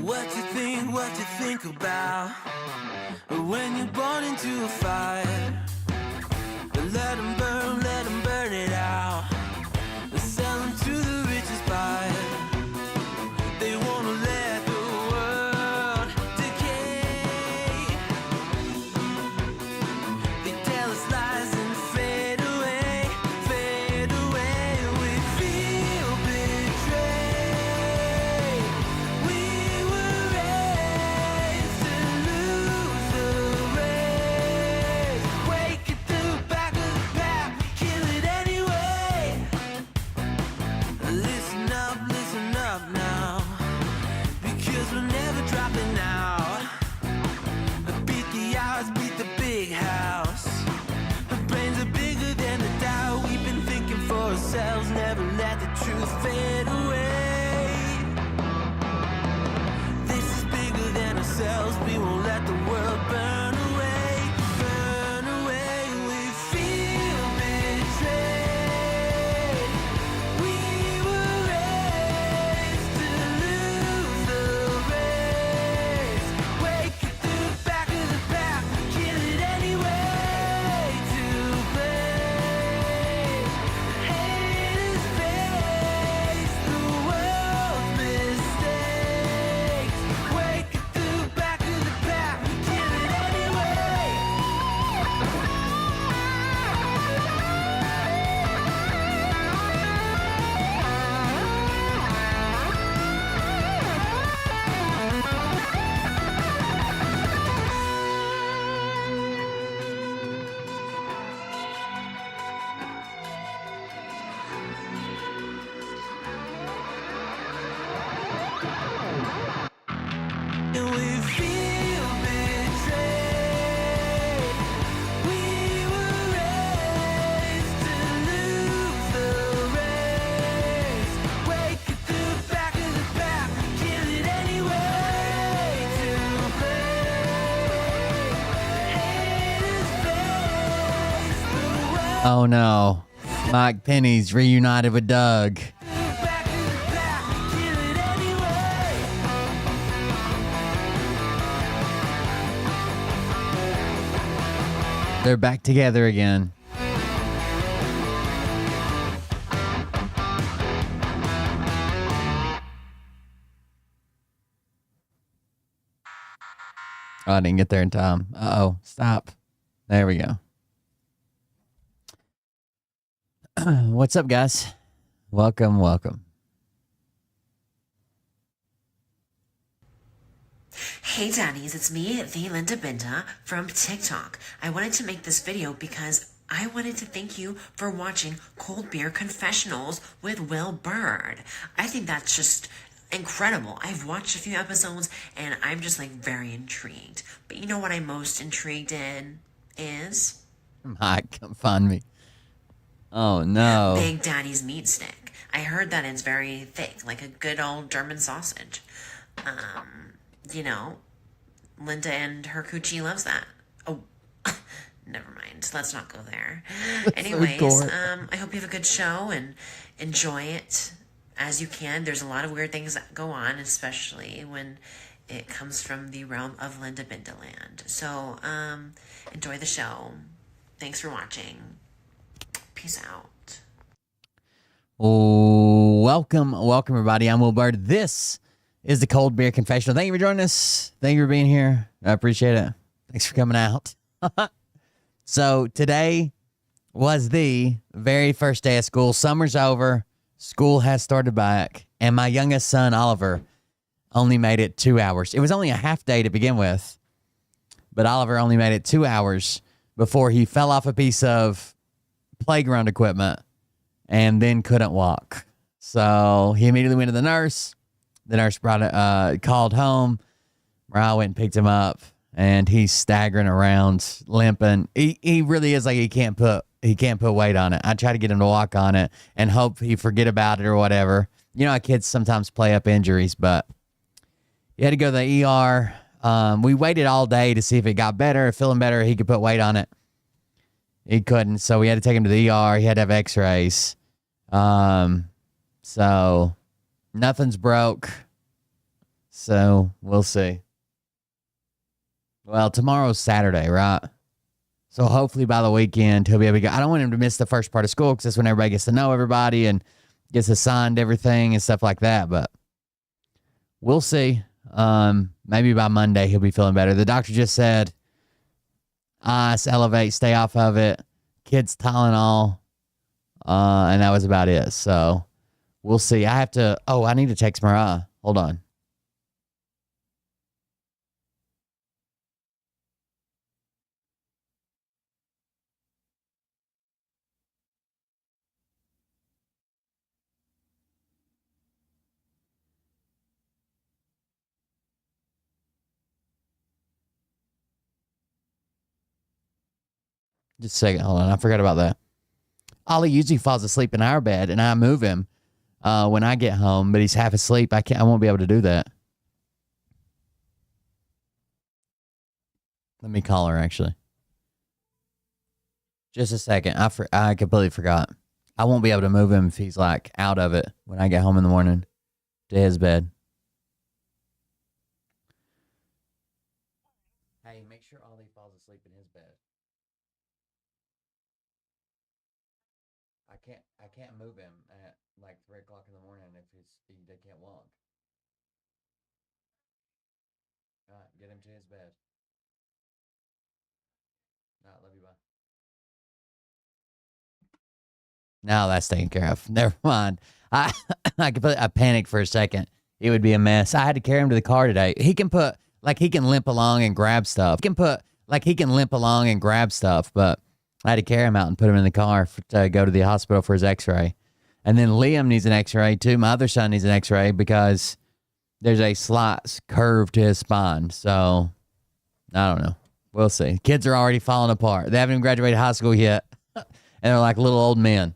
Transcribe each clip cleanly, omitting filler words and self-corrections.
What you think about when you're born into a fire? Let them burn it out. Sell them to the richest buyer. They wanna let the world decay. They tell us lies and fade away, fade away. We feel betrayed. We were raised to lose the race. Wake at the back of the pack, kill it anyway. Listen up now, because we're never dropping out. Beat the odds, beat the big house. Our brains are bigger than the doubt. We've been thinking for ourselves, never let the truth fade away. This is bigger than ourselves, we won't let the world burn away, burn away. We feel betrayed. We were raised to lose the race. Wake at the back of the pack, kill it anyway. To blame, haters face the world's mistakes. Wake at the back of the pack, kill it anyway. And we feel betrayed. We were raised to lose the race. Wake at the back of the pack, kill it anyway. To blame, haters face the world. Oh no. Mike Penny's reunited with Doug. Back of the pack, kill it anyway. They're back together again. Oh, I didn't get there in time. Uh-oh. Stop. There we go. What's up, guys? Welcome. Hey daddies, it's me, the Linda Binda from TikTok. I wanted to make this video because I wanted to thank you for watching Cold Beer Confessionals with Will Bird. I think that's just incredible. I've watched a few episodes and I'm just like very intrigued. But you know what I'm most intrigued in is? Mike, come find me. Oh, no. Big Daddy's meat stick. I heard that it's very thick, like a good old German sausage. You know, Linda and her coochie loves that. Oh, never mind. Let's not go there. Anyways, I hope you have a good show and enjoy it as you can. There's a lot of weird things that go on, especially when it comes from the realm of Linda Bindaland. So, enjoy the show. Thanks for watching. Peace out. Oh, welcome, everybody. I'm Will Bird. This is the Cold Beer Confessional. Thank you for joining us. Thank you for being here. I appreciate it. Thanks for coming out. So today was the very first day of school. Summer's over. School has started back. And my youngest son, Oliver, only made it 2 hours. It was only a half day to begin with. But Oliver only made it 2 hours before he fell off a piece of playground equipment and then couldn't walk. So he immediately went to the nurse. The nurse called home. Mariah went and picked him up, and he's staggering around, limping. He really is like he can't put weight on it. I try to get him to walk on it and hope he forget about it or whatever. You know how kids sometimes play up injuries, but he had to go to the ER. We waited all day to see if it got better, feeling better, he could put weight on it. He couldn't, so we had to take him to the ER. He had to have x-rays. So nothing's broke. So we'll see. Well, tomorrow's Saturday, right? So hopefully by the weekend he'll be able to go. I don't want him to miss the first part of school because that's when everybody gets to know everybody and gets assigned everything and stuff like that. But we'll see. Maybe by Monday he'll be feeling better. The doctor just said, ice, elevate, stay off of it. Kids Tylenol. And that was about it. So we'll see. I need to text Mariah. Hold on. Just a second. Hold on. I forgot about that. Ollie usually falls asleep in our bed, and I move him when I get home, but he's half asleep. I won't be able to do that. Let me call her, actually. Just a second. I completely forgot. I won't be able to move him if he's, like, out of it when I get home in the morning to his bed. Hey, make sure Ollie falls asleep in his bed. I can't move him at like 3 o'clock in the morning if they can't walk. All right, get him to his bed. All right, love you, bye. Now that's taken care of. Never mind. I panicked for a second. It would be a mess. I had to carry him to the car today. He can limp along and grab stuff. But I had to carry him out and put him in the car to go to the hospital for his x-ray. And then Liam needs an x-ray too. My other son needs an x-ray because there's a slight curve to his spine. So, I don't know. We'll see. Kids are already falling apart. They haven't even graduated high school yet. And they're like little old men.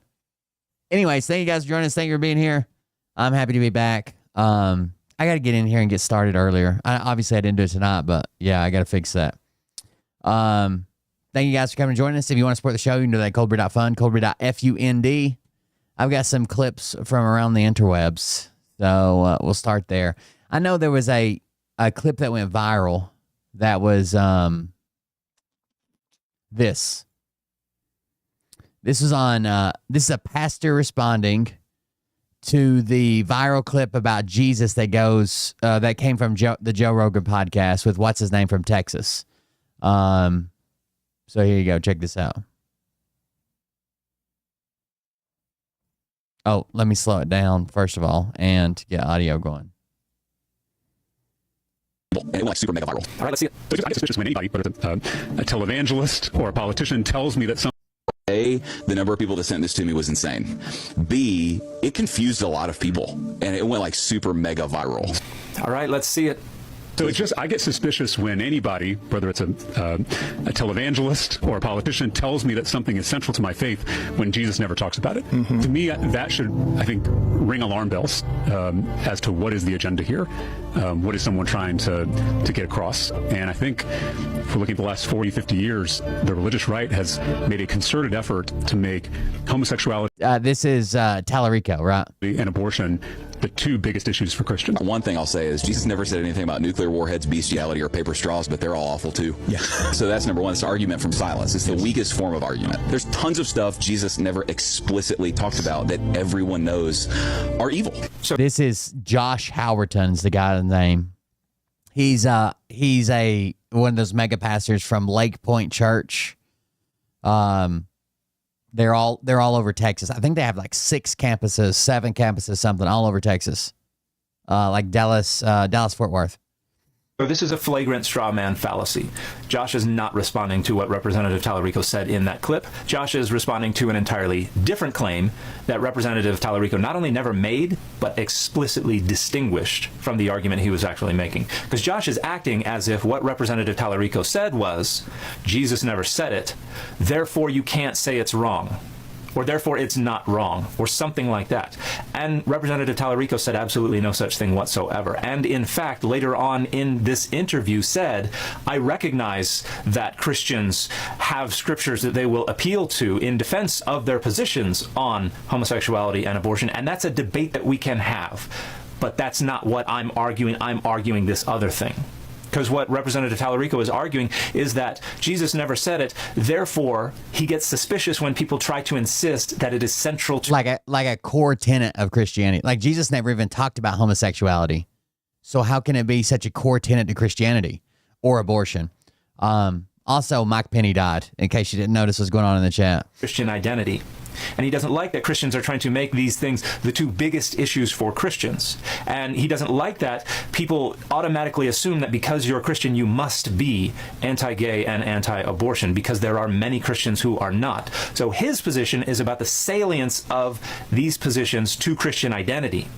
Anyways, thank you guys for joining us. Thank you for being here. I'm happy to be back. I got to get in here and get started earlier. Obviously, I didn't do it tonight, but yeah, I got to fix that. Thank you guys for coming and joining us. If you want to support the show, you can do that at coldbeer.fund, coldbeer.fund. I've got some clips from around the interwebs, so we'll start there. I know there was a clip that went viral that was this. This was on, this is a pastor responding to the viral clip about Jesus that came from the Joe Rogan podcast with what's his name from Texas. So here you go. Check this out. Oh, let me slow it down, first of all, and get audio going. And it went like super mega viral. All right, let's see it. So I get suspicious when anybody, whether it's a televangelist or a politician, tells me that A, the number of people that sent this to me was insane. B, it confused a lot of people, and it went like super mega viral. All right, let's see it. So it's just, I get suspicious when anybody, whether it's a televangelist or a politician, tells me that something is central to my faith when Jesus never talks about it. To me, that should, I think, ring alarm bells as to what is the agenda here. What is someone trying to get across? And I think if we're looking at the last 40, 50 years, the religious right has made a concerted effort to make homosexuality. This is Tallarico, right? And abortion the two biggest issues for Christians. One thing I'll say is Jesus never said anything about nuclear warheads, bestiality, or paper straws, but they're all awful too. Yeah. So that's number one. It's argument from silence. It's the weakest form of argument. There's tons of stuff Jesus never explicitly talked about that everyone knows are evil. So this is Josh Howerton's the guy's name. He's one of those mega pastors from Lake Point Church. They're all over Texas. I think they have like 7 campuses, something all over Texas. Like Dallas, Fort Worth. So this is a flagrant straw man fallacy. Josh is not responding to what Representative Tallarico said in that clip. Josh is responding to an entirely different claim that Representative Tallarico not only never made, but explicitly distinguished from the argument he was actually making. Because Josh is acting as if what Representative Tallarico said was, Jesus never said it, therefore you can't say it's wrong. Or therefore it's not wrong, or something like that. And Representative Tallarico said absolutely no such thing whatsoever. And in fact, later on in this interview said, I recognize that Christians have scriptures that they will appeal to in defense of their positions on homosexuality and abortion, and that's a debate that we can have. but that's not what I'm arguing. I'm arguing this other thing. Because what Representative Tallarico is arguing is that Jesus never said it, therefore he gets suspicious when people try to insist that it is central to... Like a core tenet of Christianity. Like Jesus never even talked about homosexuality. So how can it be such a core tenet to Christianity or abortion? Also, Mike Penny died, in case you didn't notice what's going on in the chat. Christian identity. And he doesn't like that Christians are trying to make these things the two biggest issues for Christians. And he doesn't like that people automatically assume that because you're a Christian, you must be anti-gay and anti-abortion, because there are many Christians who are not. So his position is about the salience of these positions to Christian identity.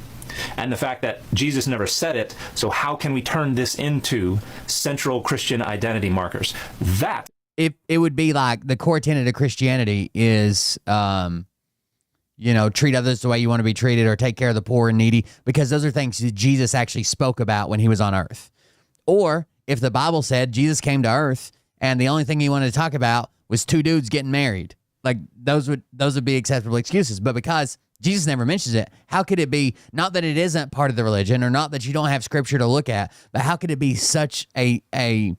And the fact that Jesus never said it, so how can we turn this into central Christian identity markers? That it would be like the core tenet of Christianity is, treat others the way you want to be treated, or take care of the poor and needy, because those are things that Jesus actually spoke about when he was on earth. Or if the Bible said Jesus came to earth and the only thing he wanted to talk about was two dudes getting married, like those would be acceptable excuses. But because Jesus never mentions it, how could it be, not that it isn't part of the religion, or not that you don't have scripture to look at, but how could it be such a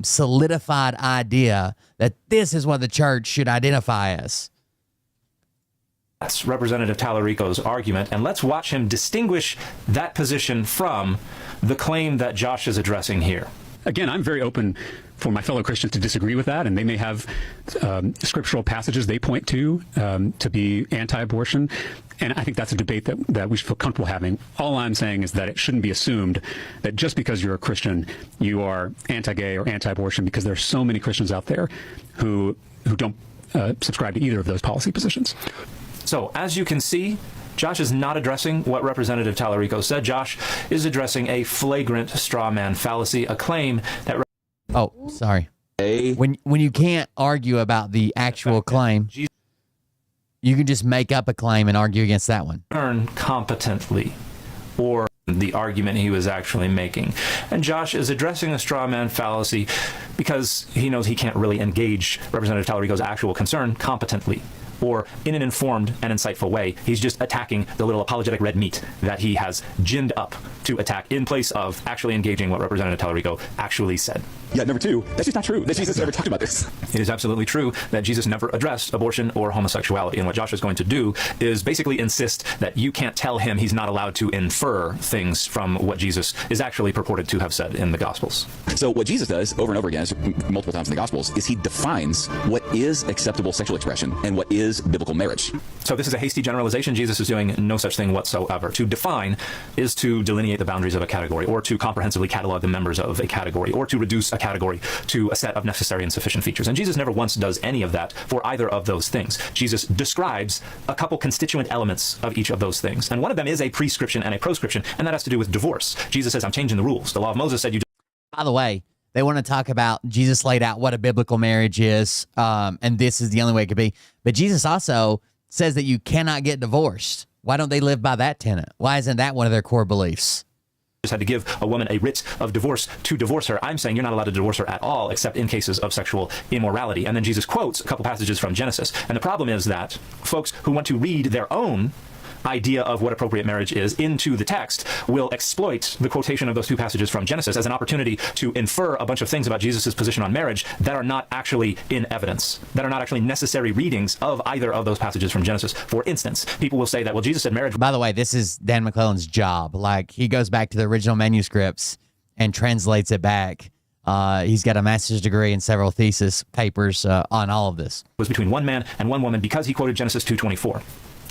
solidified idea that this is what the church should identify as? That's Representative Tallarico's argument, and let's watch him distinguish that position from the claim that Josh is addressing here. Again, I'm very open for my fellow Christians to disagree with that, and they may have scriptural passages they point to be anti-abortion, and I think that's a debate that we should feel comfortable having. All I'm saying is that it shouldn't be assumed that just because you're a Christian, you are anti-gay or anti-abortion, because there are so many Christians out there who don't subscribe to either of those policy positions. So, as you can see, Josh is not addressing what Representative Tallarico said. Josh is addressing a flagrant straw man fallacy, a claim that... Oh, sorry. When you can't argue about the actual claim, you can just make up a claim and argue against that one. ...earn competently, or the argument he was actually making. And Josh is addressing a straw man fallacy because he knows he can't really engage Representative Tallarico's actual concern competently, or in an informed and insightful way. He's just attacking the little apologetic red meat that he has ginned up to attack in place of actually engaging what Representative Tallarico actually said. Yeah, number two, that's just not true. That Jesus never talked about this. It is absolutely true that Jesus never addressed abortion or homosexuality. And what Josh is going to do is basically insist that you can't tell him he's not allowed to infer things from what Jesus is actually purported to have said in the Gospels. So what Jesus does over and over again, multiple times in the Gospels, is he defines what is acceptable sexual expression and what is biblical marriage. So this is a hasty generalization. Jesus is doing no such thing whatsoever. To define is to delineate the boundaries of a category, or to comprehensively catalog the members of a category, or to reduce a category to a set of necessary and sufficient features. And Jesus never once does any of that for either of those things. Jesus describes a couple constituent elements of each of those things. And one of them is a prescription and a proscription, and that has to do with divorce. Jesus says, I'm changing the rules. The law of Moses said you... By the way, they want to talk about Jesus laid out what a biblical marriage is, and this is the only way it could be. But Jesus also says that you cannot get divorced. Why don't they live by that tenet? Why isn't that one of their core beliefs? Just had to give a woman a writ of divorce to divorce her. I'm saying you're not allowed to divorce her at all, except in cases of sexual immorality. And then Jesus quotes a couple passages from Genesis. And the problem is that folks who want to read their own idea of what appropriate marriage is into the text will exploit the quotation of those two passages from Genesis as an opportunity to infer a bunch of things about Jesus' position on marriage that are not actually in evidence, that are not actually necessary readings of either of those passages from Genesis. For instance, people will say that, well, Jesus said marriage... By the way, this is Dan McClellan's job. Like, he goes back to the original manuscripts and translates it back. He's got a master's degree and several thesis papers on all of this. ...was between one man and one woman because he quoted Genesis 2:24.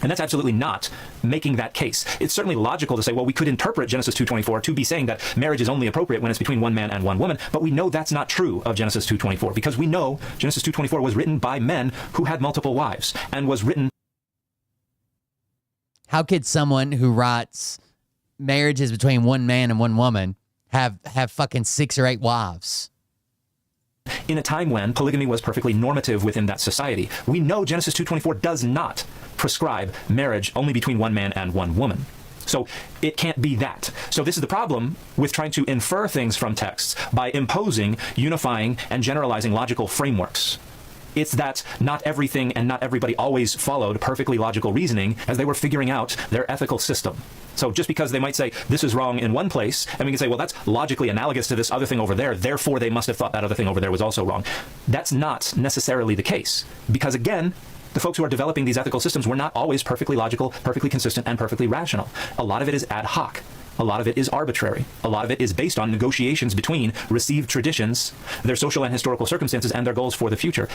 And that's absolutely not making that case. It's certainly logical to say, well, we could interpret Genesis 2:24 to be saying that marriage is only appropriate when it's between one man and one woman, but we know that's not true of Genesis 2:24, because we know Genesis 2:24 was written by men who had multiple wives, and was written... How could someone who writes marriage is between one man and one woman have fucking 6 or 8 wives? In a time when polygamy was perfectly normative within that society. We know Genesis 2:24 does not prescribe marriage only between one man and one woman. So it can't be that. So this is the problem with trying to infer things from texts by imposing, unifying, and generalizing logical frameworks. It's that not everything and not everybody always followed perfectly logical reasoning as they were figuring out their ethical system. So just because they might say this is wrong in one place, and we can say, well, that's logically analogous to this other thing over there, therefore they must have thought that other thing over there was also wrong. That's not necessarily the case. Because again, the folks who are developing these ethical systems were not always perfectly logical, perfectly consistent, and perfectly rational. A lot of it is ad hoc. A lot of it is arbitrary. A lot of it is based on negotiations between received traditions, their social and historical circumstances, and their goals for the future.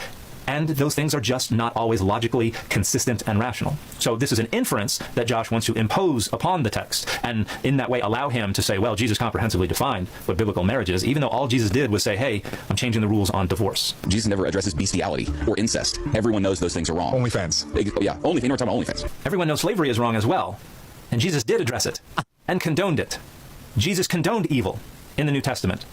And those things are just not always logically consistent and rational. So this is an inference that Josh wants to impose upon the text, and in that way allow him to say, well, Jesus comprehensively defined what biblical marriage is, even though all Jesus did was say, hey, I'm changing the rules on divorce. Jesus never addresses bestiality or incest. Everyone knows those things are wrong. OnlyFans. Yeah, OnlyFans. We're talking about OnlyFans. Everyone knows slavery is wrong as well. And Jesus did address it and condoned it. Jesus condoned evil in the New Testament.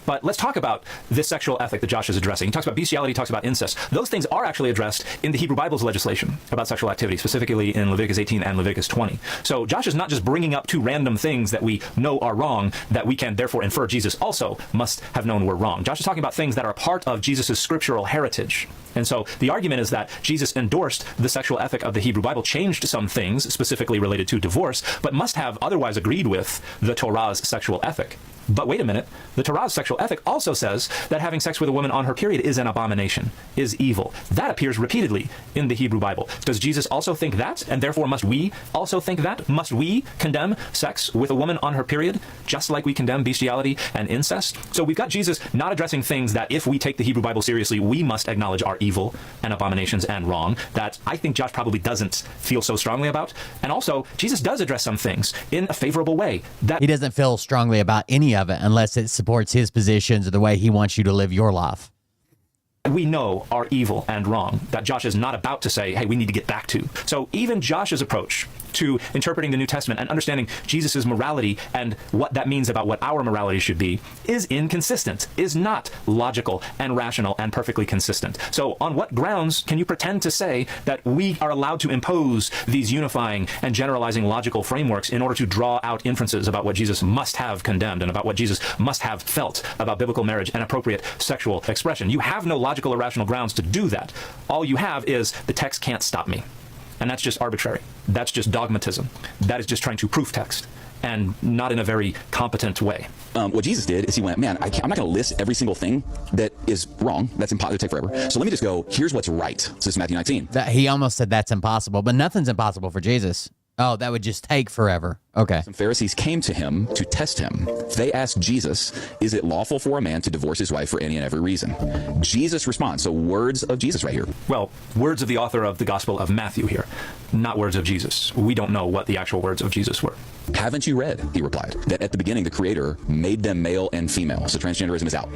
But let's talk about this sexual ethic that Josh is addressing. He talks about bestiality, he talks about incest. Those things are actually addressed in the Hebrew Bible's legislation about sexual activity, specifically in Leviticus 18 and Leviticus 20. So Josh is not just bringing up two random things that we know are wrong, that we can therefore infer Jesus also must have known were wrong. Josh is talking about things that are part of Jesus' scriptural heritage. And so the argument is that Jesus endorsed the sexual ethic of the Hebrew Bible, changed some things specifically related to divorce, but must have otherwise agreed with the Torah's sexual ethic. But wait a minute, the Torah's sexual ethic also says that having sex with a woman on her period is an abomination, is evil. That appears repeatedly in the Hebrew Bible. Does Jesus also think that? And therefore must we also think that? Must we condemn sex with a woman on her period, just like we condemn bestiality and incest? So we've got Jesus not addressing things that if we take the Hebrew Bible seriously, we must acknowledge are evil and abominations and wrong, that I think Josh probably doesn't feel so strongly about. And also, Jesus does address some things in a favorable way. That He doesn't feel strongly about any of it unless it supports his positions or the way he wants you to live your life. we know are evil and wrong, that Josh is not about to say, hey, we need to get back to. So even Josh's approach to interpreting the New Testament and understanding Jesus's morality and what that means about what our morality should be is inconsistent, is not logical and rational and perfectly consistent. So on what grounds can you pretend to say that we are allowed to impose these unifying and generalizing logical frameworks in order to draw out inferences about what Jesus must have condemned and about what Jesus must have felt about biblical marriage and appropriate sexual expression? You have no logical or rational grounds to do that. All you have is the text can't stop me. And that's just arbitrary. That's just dogmatism. That is just trying to proof text, and not in a very competent way. What Jesus did is he went, man, I'm not going to list every single thing that is wrong. That's impossible to take forever. So let me just go, here's what's right. So this is Matthew 19. He almost said that's impossible, but nothing's impossible for Jesus. Oh, that would just take forever. Okay. Some Pharisees came to him to test him. They asked Jesus, is it lawful for a man to divorce his wife for any and every reason? Jesus responds. So words of Jesus right here. Well, words of the author of the Gospel of Matthew here, not words of Jesus. We don't know what the actual words of Jesus were. Haven't you read, he replied, that at the beginning the Creator made them male and female, so transgenderism is out?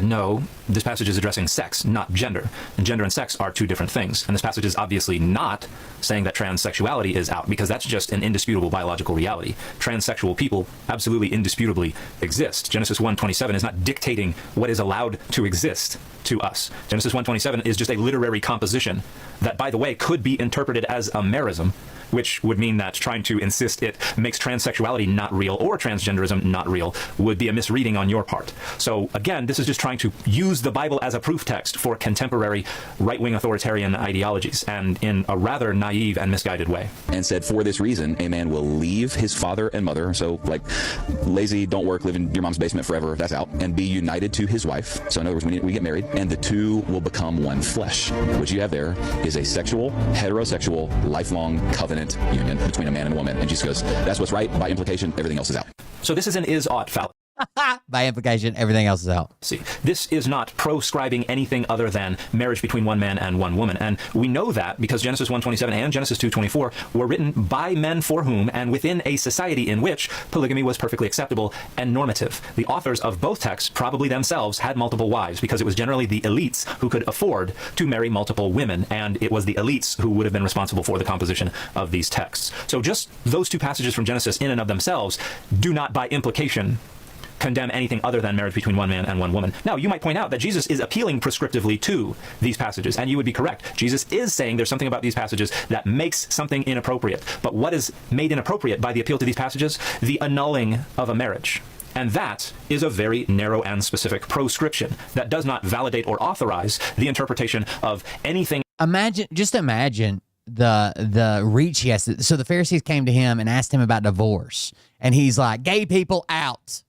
No, this passage is addressing sex, not gender. And gender and sex are two different things. And this passage is obviously not saying that transsexuality is out, because that's just an indisputable biological reality. Transsexual people absolutely indisputably exist. Genesis 1:27 is not dictating what is allowed to exist to us. Genesis 1:27 is just a literary composition that, by the way, could be interpreted as a merism, which would mean that trying to insist it makes transsexuality not real or transgenderism not real would be a misreading on your part. So again, this is just trying to use the Bible as a proof text for contemporary right-wing authoritarian ideologies, and in a rather naive and misguided way. And said, for this reason, a man will leave his father and mother, so like lazy, don't work, live in your mom's basement forever, that's out, and be united to his wife. So in other words, we get married, and the two will become one flesh. What you have there is a sexual, heterosexual, lifelong covenant union between a man and a woman. And Jesus goes, that's what's right. By implication, everything else is out. So this is an is-ought fallacy. By implication, everything else is out. See, this is not proscribing anything other than marriage between one man and one woman. And we know that because Genesis 1:27 and Genesis 2:24 were written by men for whom and within a society in which polygamy was perfectly acceptable and normative. The authors of both texts probably themselves had multiple wives, because it was generally the elites who could afford to marry multiple women, and it was the elites who would have been responsible for the composition of these texts. So just those two passages from Genesis in and of themselves do not by implication condemn anything other than marriage between one man and one woman. Now, you might point out that Jesus is appealing prescriptively to these passages, and you would be correct. Jesus is saying there's something about these passages that makes something inappropriate. But what is made inappropriate by the appeal to these passages? The annulling of a marriage. And that is a very narrow and specific proscription that does not validate or authorize the interpretation of anything. Just imagine the reach he has. So the Pharisees came to him and asked him about divorce. And he's like, gay people out.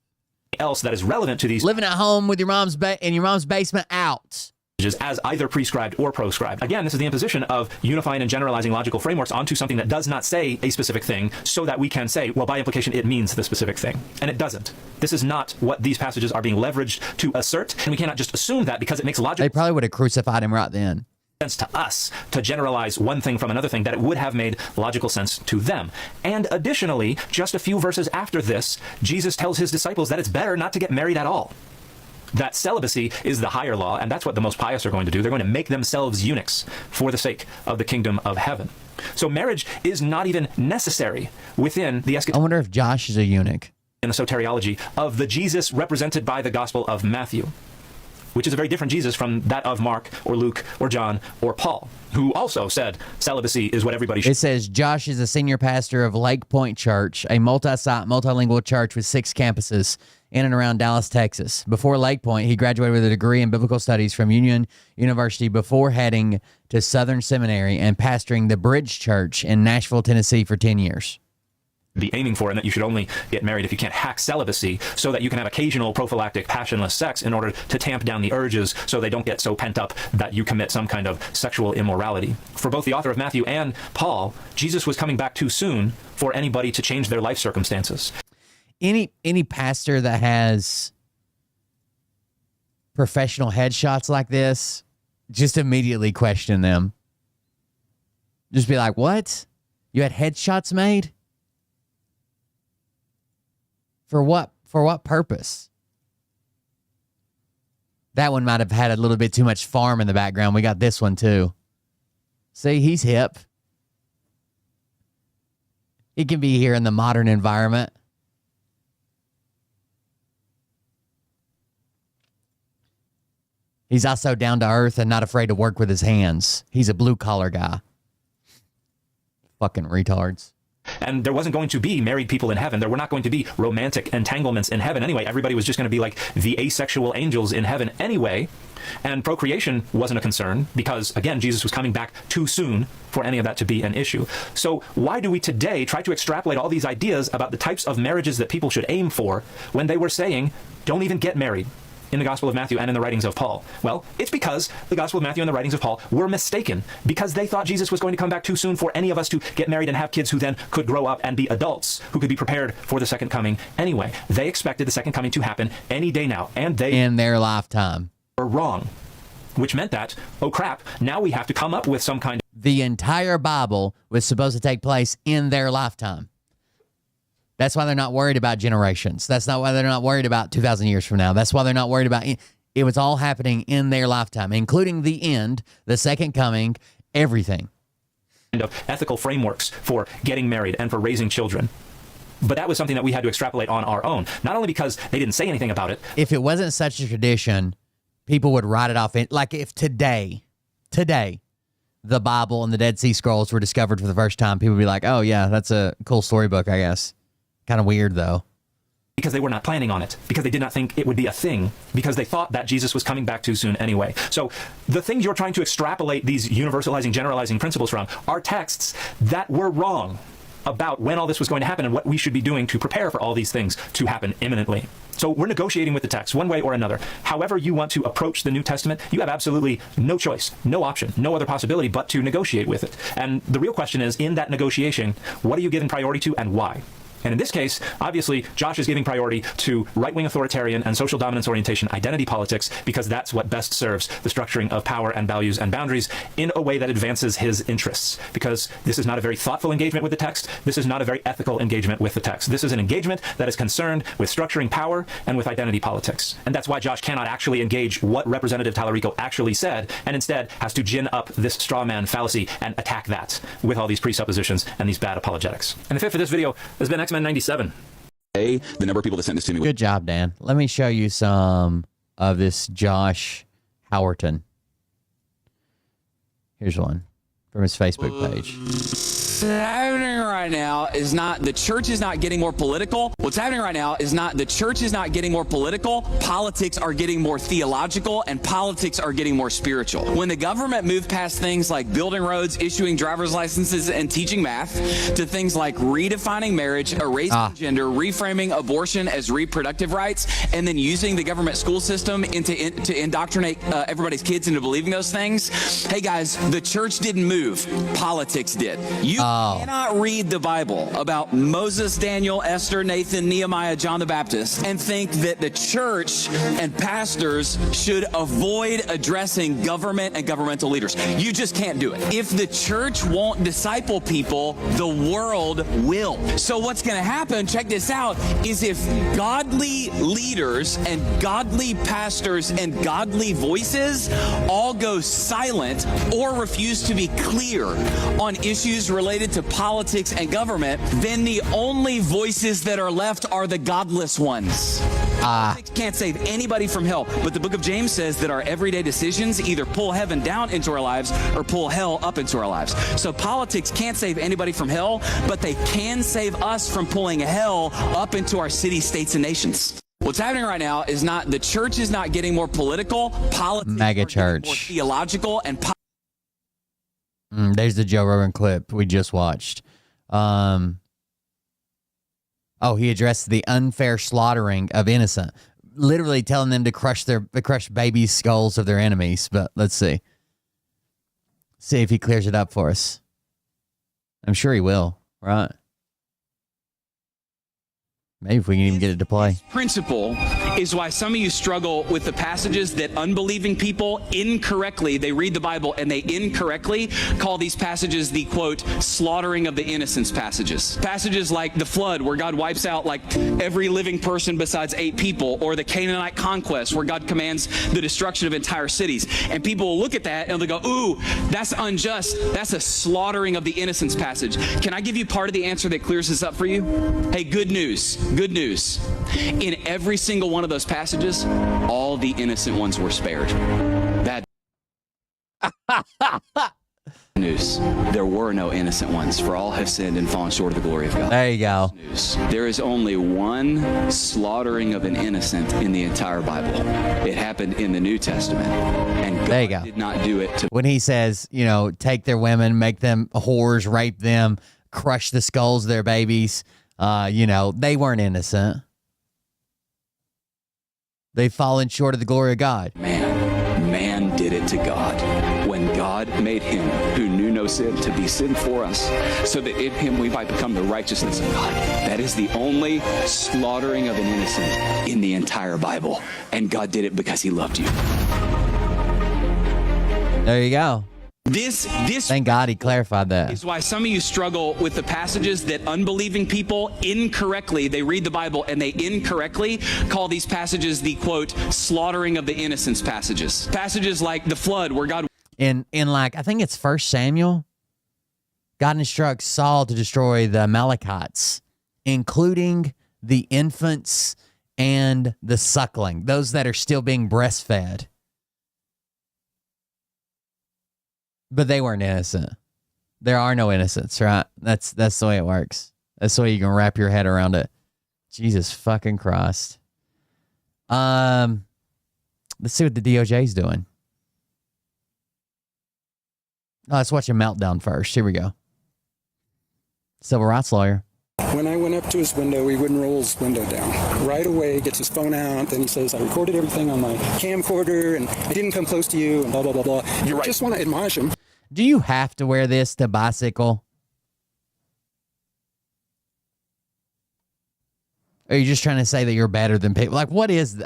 Else that is relevant to these living at home with your mom's in your mom's basement out. As either prescribed or proscribed. Again, this is the imposition of unifying and generalizing logical frameworks onto something that does not say a specific thing so that we can say, well, by implication, it means the specific thing. And it doesn't. This is not what these passages are being leveraged to assert, and we cannot just assume that because it makes logical They probably would have crucified him right then. sense to us to generalize one thing from another thing, that it would have made logical sense to them. And additionally, just a few verses after this, Jesus tells his disciples that it's better not to get married at all. That celibacy is the higher law, and that's what the most pious are going to do. They're going to make themselves eunuchs for the sake of the kingdom of heaven. So marriage is not even necessary within the I wonder if Josh is a eunuch. In the soteriology of the Jesus represented by the Gospel of Matthew, which is a very different Jesus from that of Mark or Luke or John or Paul, who also said celibacy is what everybody should. It says Josh is a senior pastor of Lake Point Church, a multi-site, multilingual church with 6 campuses in and around Dallas, Texas. Before Lake Point, he graduated with a degree in biblical studies from Union University before heading to Southern Seminary and pastoring the Bridge Church in Nashville, Tennessee for 10 years. Be aiming for, and that you should only get married if you can't hack celibacy, so that you can have occasional prophylactic passionless sex in order to tamp down the urges so they don't get so pent up that you commit some kind of sexual immorality. For both the author of Matthew and Paul, Jesus was coming back too soon for anybody to change their life circumstances. Any pastor that has professional headshots like this, just immediately question them. Just be like, what? You had headshots made? For what? For what purpose? That one might have had a little bit too much farm in the background. We got this one too. See, he's hip. He can be here in the modern environment. He's also down to earth and not afraid to work with his hands. He's a blue collar guy. Fucking retards. And there wasn't going to be married people in heaven. There were not going to be romantic entanglements in heaven anyway. Everybody was just going to be like the asexual angels in heaven anyway. And procreation wasn't a concern because, again, Jesus was coming back too soon for any of that to be an issue. So why do we today try to extrapolate all these ideas about the types of marriages that people should aim for when they were saying, don't even get married? In the Gospel of Matthew and in the writings of Paul? Well, it's because the Gospel of Matthew and the writings of Paul were mistaken, because they thought Jesus was going to come back too soon for any of us to get married and have kids who then could grow up and be adults who could be prepared for the second coming anyway. They expected the second coming to happen any day now, and they in their lifetime were wrong, which meant that, oh crap, now we have to come up with some kind of... The entire Bible was supposed to take place in their lifetime. That's why they're not worried about generations. That's not why they're not worried about 2,000 years from now. That's why they're not worried about it was all happening in their lifetime, including the end, the second coming, everything. Of ethical frameworks for getting married and for raising children. But that was something that we had to extrapolate on our own, not only because they didn't say anything about it. If it wasn't such a tradition, people would write it off. Like if today, the Bible and the Dead Sea Scrolls were discovered for the first time, people would be like, oh yeah, that's a cool storybook, I guess. Kind of weird, though. Because they were not planning on it, because they did not think it would be a thing, because they thought that Jesus was coming back too soon anyway. So the things you're trying to extrapolate these universalizing, generalizing principles from are texts that were wrong about when all this was going to happen and what we should be doing to prepare for all these things to happen imminently. So we're negotiating with the text one way or another. However you want to approach the New Testament, you have absolutely no choice, no option, no other possibility but to negotiate with it. And the real question is, in that negotiation, what are you giving priority to and why? And in this case, obviously, Josh is giving priority to right-wing authoritarian and social dominance orientation identity politics because that's what best serves the structuring of power and values and boundaries in a way that advances his interests. Because this is not a very thoughtful engagement with the text. This is not a very ethical engagement with the text. This is an engagement that is concerned with structuring power and with identity politics. And that's why Josh cannot actually engage what Representative Tallarico actually said, and instead has to gin up this straw man fallacy and attack that with all these presuppositions and these bad apologetics. And the fifth for this video has been X-Men 97. The number of people that sent this to me. Good job, Dan. Let me show you some of this Josh Howerton. Here's one from his Facebook page. What's happening right now is not the church is not getting more political. What's happening right now is not the church is not getting more political. Politics are getting more theological, and politics are getting more spiritual. When the government moved past things like building roads, issuing driver's licenses, and teaching math to things like redefining marriage, erasing gender, reframing abortion as reproductive rights, and then using the government school system to indoctrinate everybody's kids into believing those things. Hey guys, the church didn't move. Politics did. You cannot read the Bible about Moses, Daniel, Esther, Nathan, Nehemiah, John the Baptist and think that the church and pastors should avoid addressing government and governmental leaders. You just can't do it. If the church won't disciple people, the world will. So what's going to happen, check this out, is if godly leaders and godly pastors and godly voices all go silent or refuse to be clear on issues related to politics and government, then the only voices that are left are the godless ones. Politics can't save anybody from hell, but the book of James says that our everyday decisions either pull heaven down into our lives or pull hell up into our lives. So politics can't save anybody from hell, but they can save us from pulling hell up into our cities, states, and nations. What's happening right now is not the church is not getting more political, politics Mega are church. getting more theological, and there's the Joe Rogan clip we just watched. He addressed the unfair slaughtering of innocent, literally telling them to crush baby skulls of their enemies. But let's see if he clears it up for us. I'm sure he will, right? Maybe if we can even get it to play. Principle is why some of you struggle with the passages that unbelieving people incorrectly, they read the Bible and they incorrectly call these passages the, quote, slaughtering of the innocents passages. Passages like the flood, where God wipes out like every living person besides 8 people, or the Canaanite conquest, where God commands the destruction of entire cities. And people will look at that and they'll go, ooh, that's unjust. That's a slaughtering of the innocents passage. Can I give you part of the answer that clears this up for you? Hey, good news. Good news. In every single one of those passages, all the innocent ones were spared. Bad news. There were no innocent ones, for all have sinned and fallen short of the glory of God. There you go. News. There is only one slaughtering of an innocent in the entire Bible. It happened in the New Testament. And God There you go. did not do it to When he says, take their women, make them whores, rape them, crush the skulls of their babies, they weren't innocent. They've fallen short of the glory of God. Man did it to God. When God made him who knew no sin to be sin for us, so that in him we might become the righteousness of God. That is the only slaughtering of an innocent in the entire Bible. And God did it because he loved you. There you go. This Thank God he clarified that. is why some of you struggle with the passages that unbelieving people incorrectly, they read the Bible and they incorrectly call these passages the, quote, slaughtering of the innocents passages. Passages like the flood, where God In I think it's 1 Samuel, God instructs Saul to destroy the Amalekites, including the infants and the suckling, those that are still being breastfed. But they weren't innocent. There are no innocents, right? That's the way it works. That's the way you can wrap your head around it. Jesus fucking Christ. Let's see what the DOJ's doing. Let's watch a meltdown first. Here we go. Civil rights lawyer. When I went up to his window, he wouldn't roll his window down. Right away, gets his phone out, then he says, I recorded everything on my camcorder, and I didn't come close to you, and blah, blah, blah, blah. You're right. Just want to admonish him. Do you have to wear this to bicycle? Or are you just trying to say that you're better than people? Like, what is,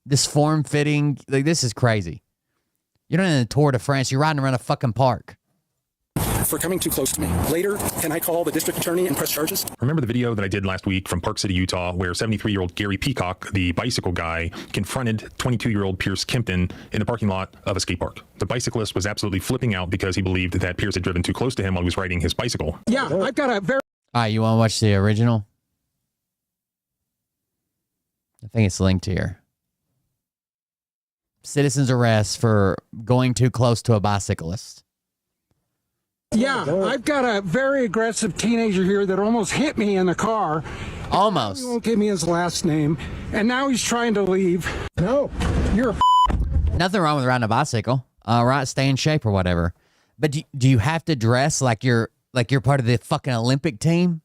this form-fitting, this is crazy. You're not in the Tour de France, you're riding around a fucking park. For coming too close to me. Later, can I call the district attorney and press charges? Remember the video that I did last week from Park City, Utah, where 73-year-old Gary Peacock, the bicycle guy, confronted 22-year-old Pierce Kimpton in the parking lot of a skate park. The bicyclist was absolutely flipping out because he believed that Pierce had driven too close to him while he was riding his bicycle. Yeah, I've got a very... All right, you want to watch the original? I think it's linked here. Citizen's arrest for going too close to a bicyclist. Yeah, I've got a very aggressive teenager here that almost hit me in the car. Almost. He won't give me his last name, and now he's trying to leave. No, you're a Nothing wrong with riding a bicycle. Right, stay in shape or whatever. But do you have to dress like you're part of the fucking Olympic team?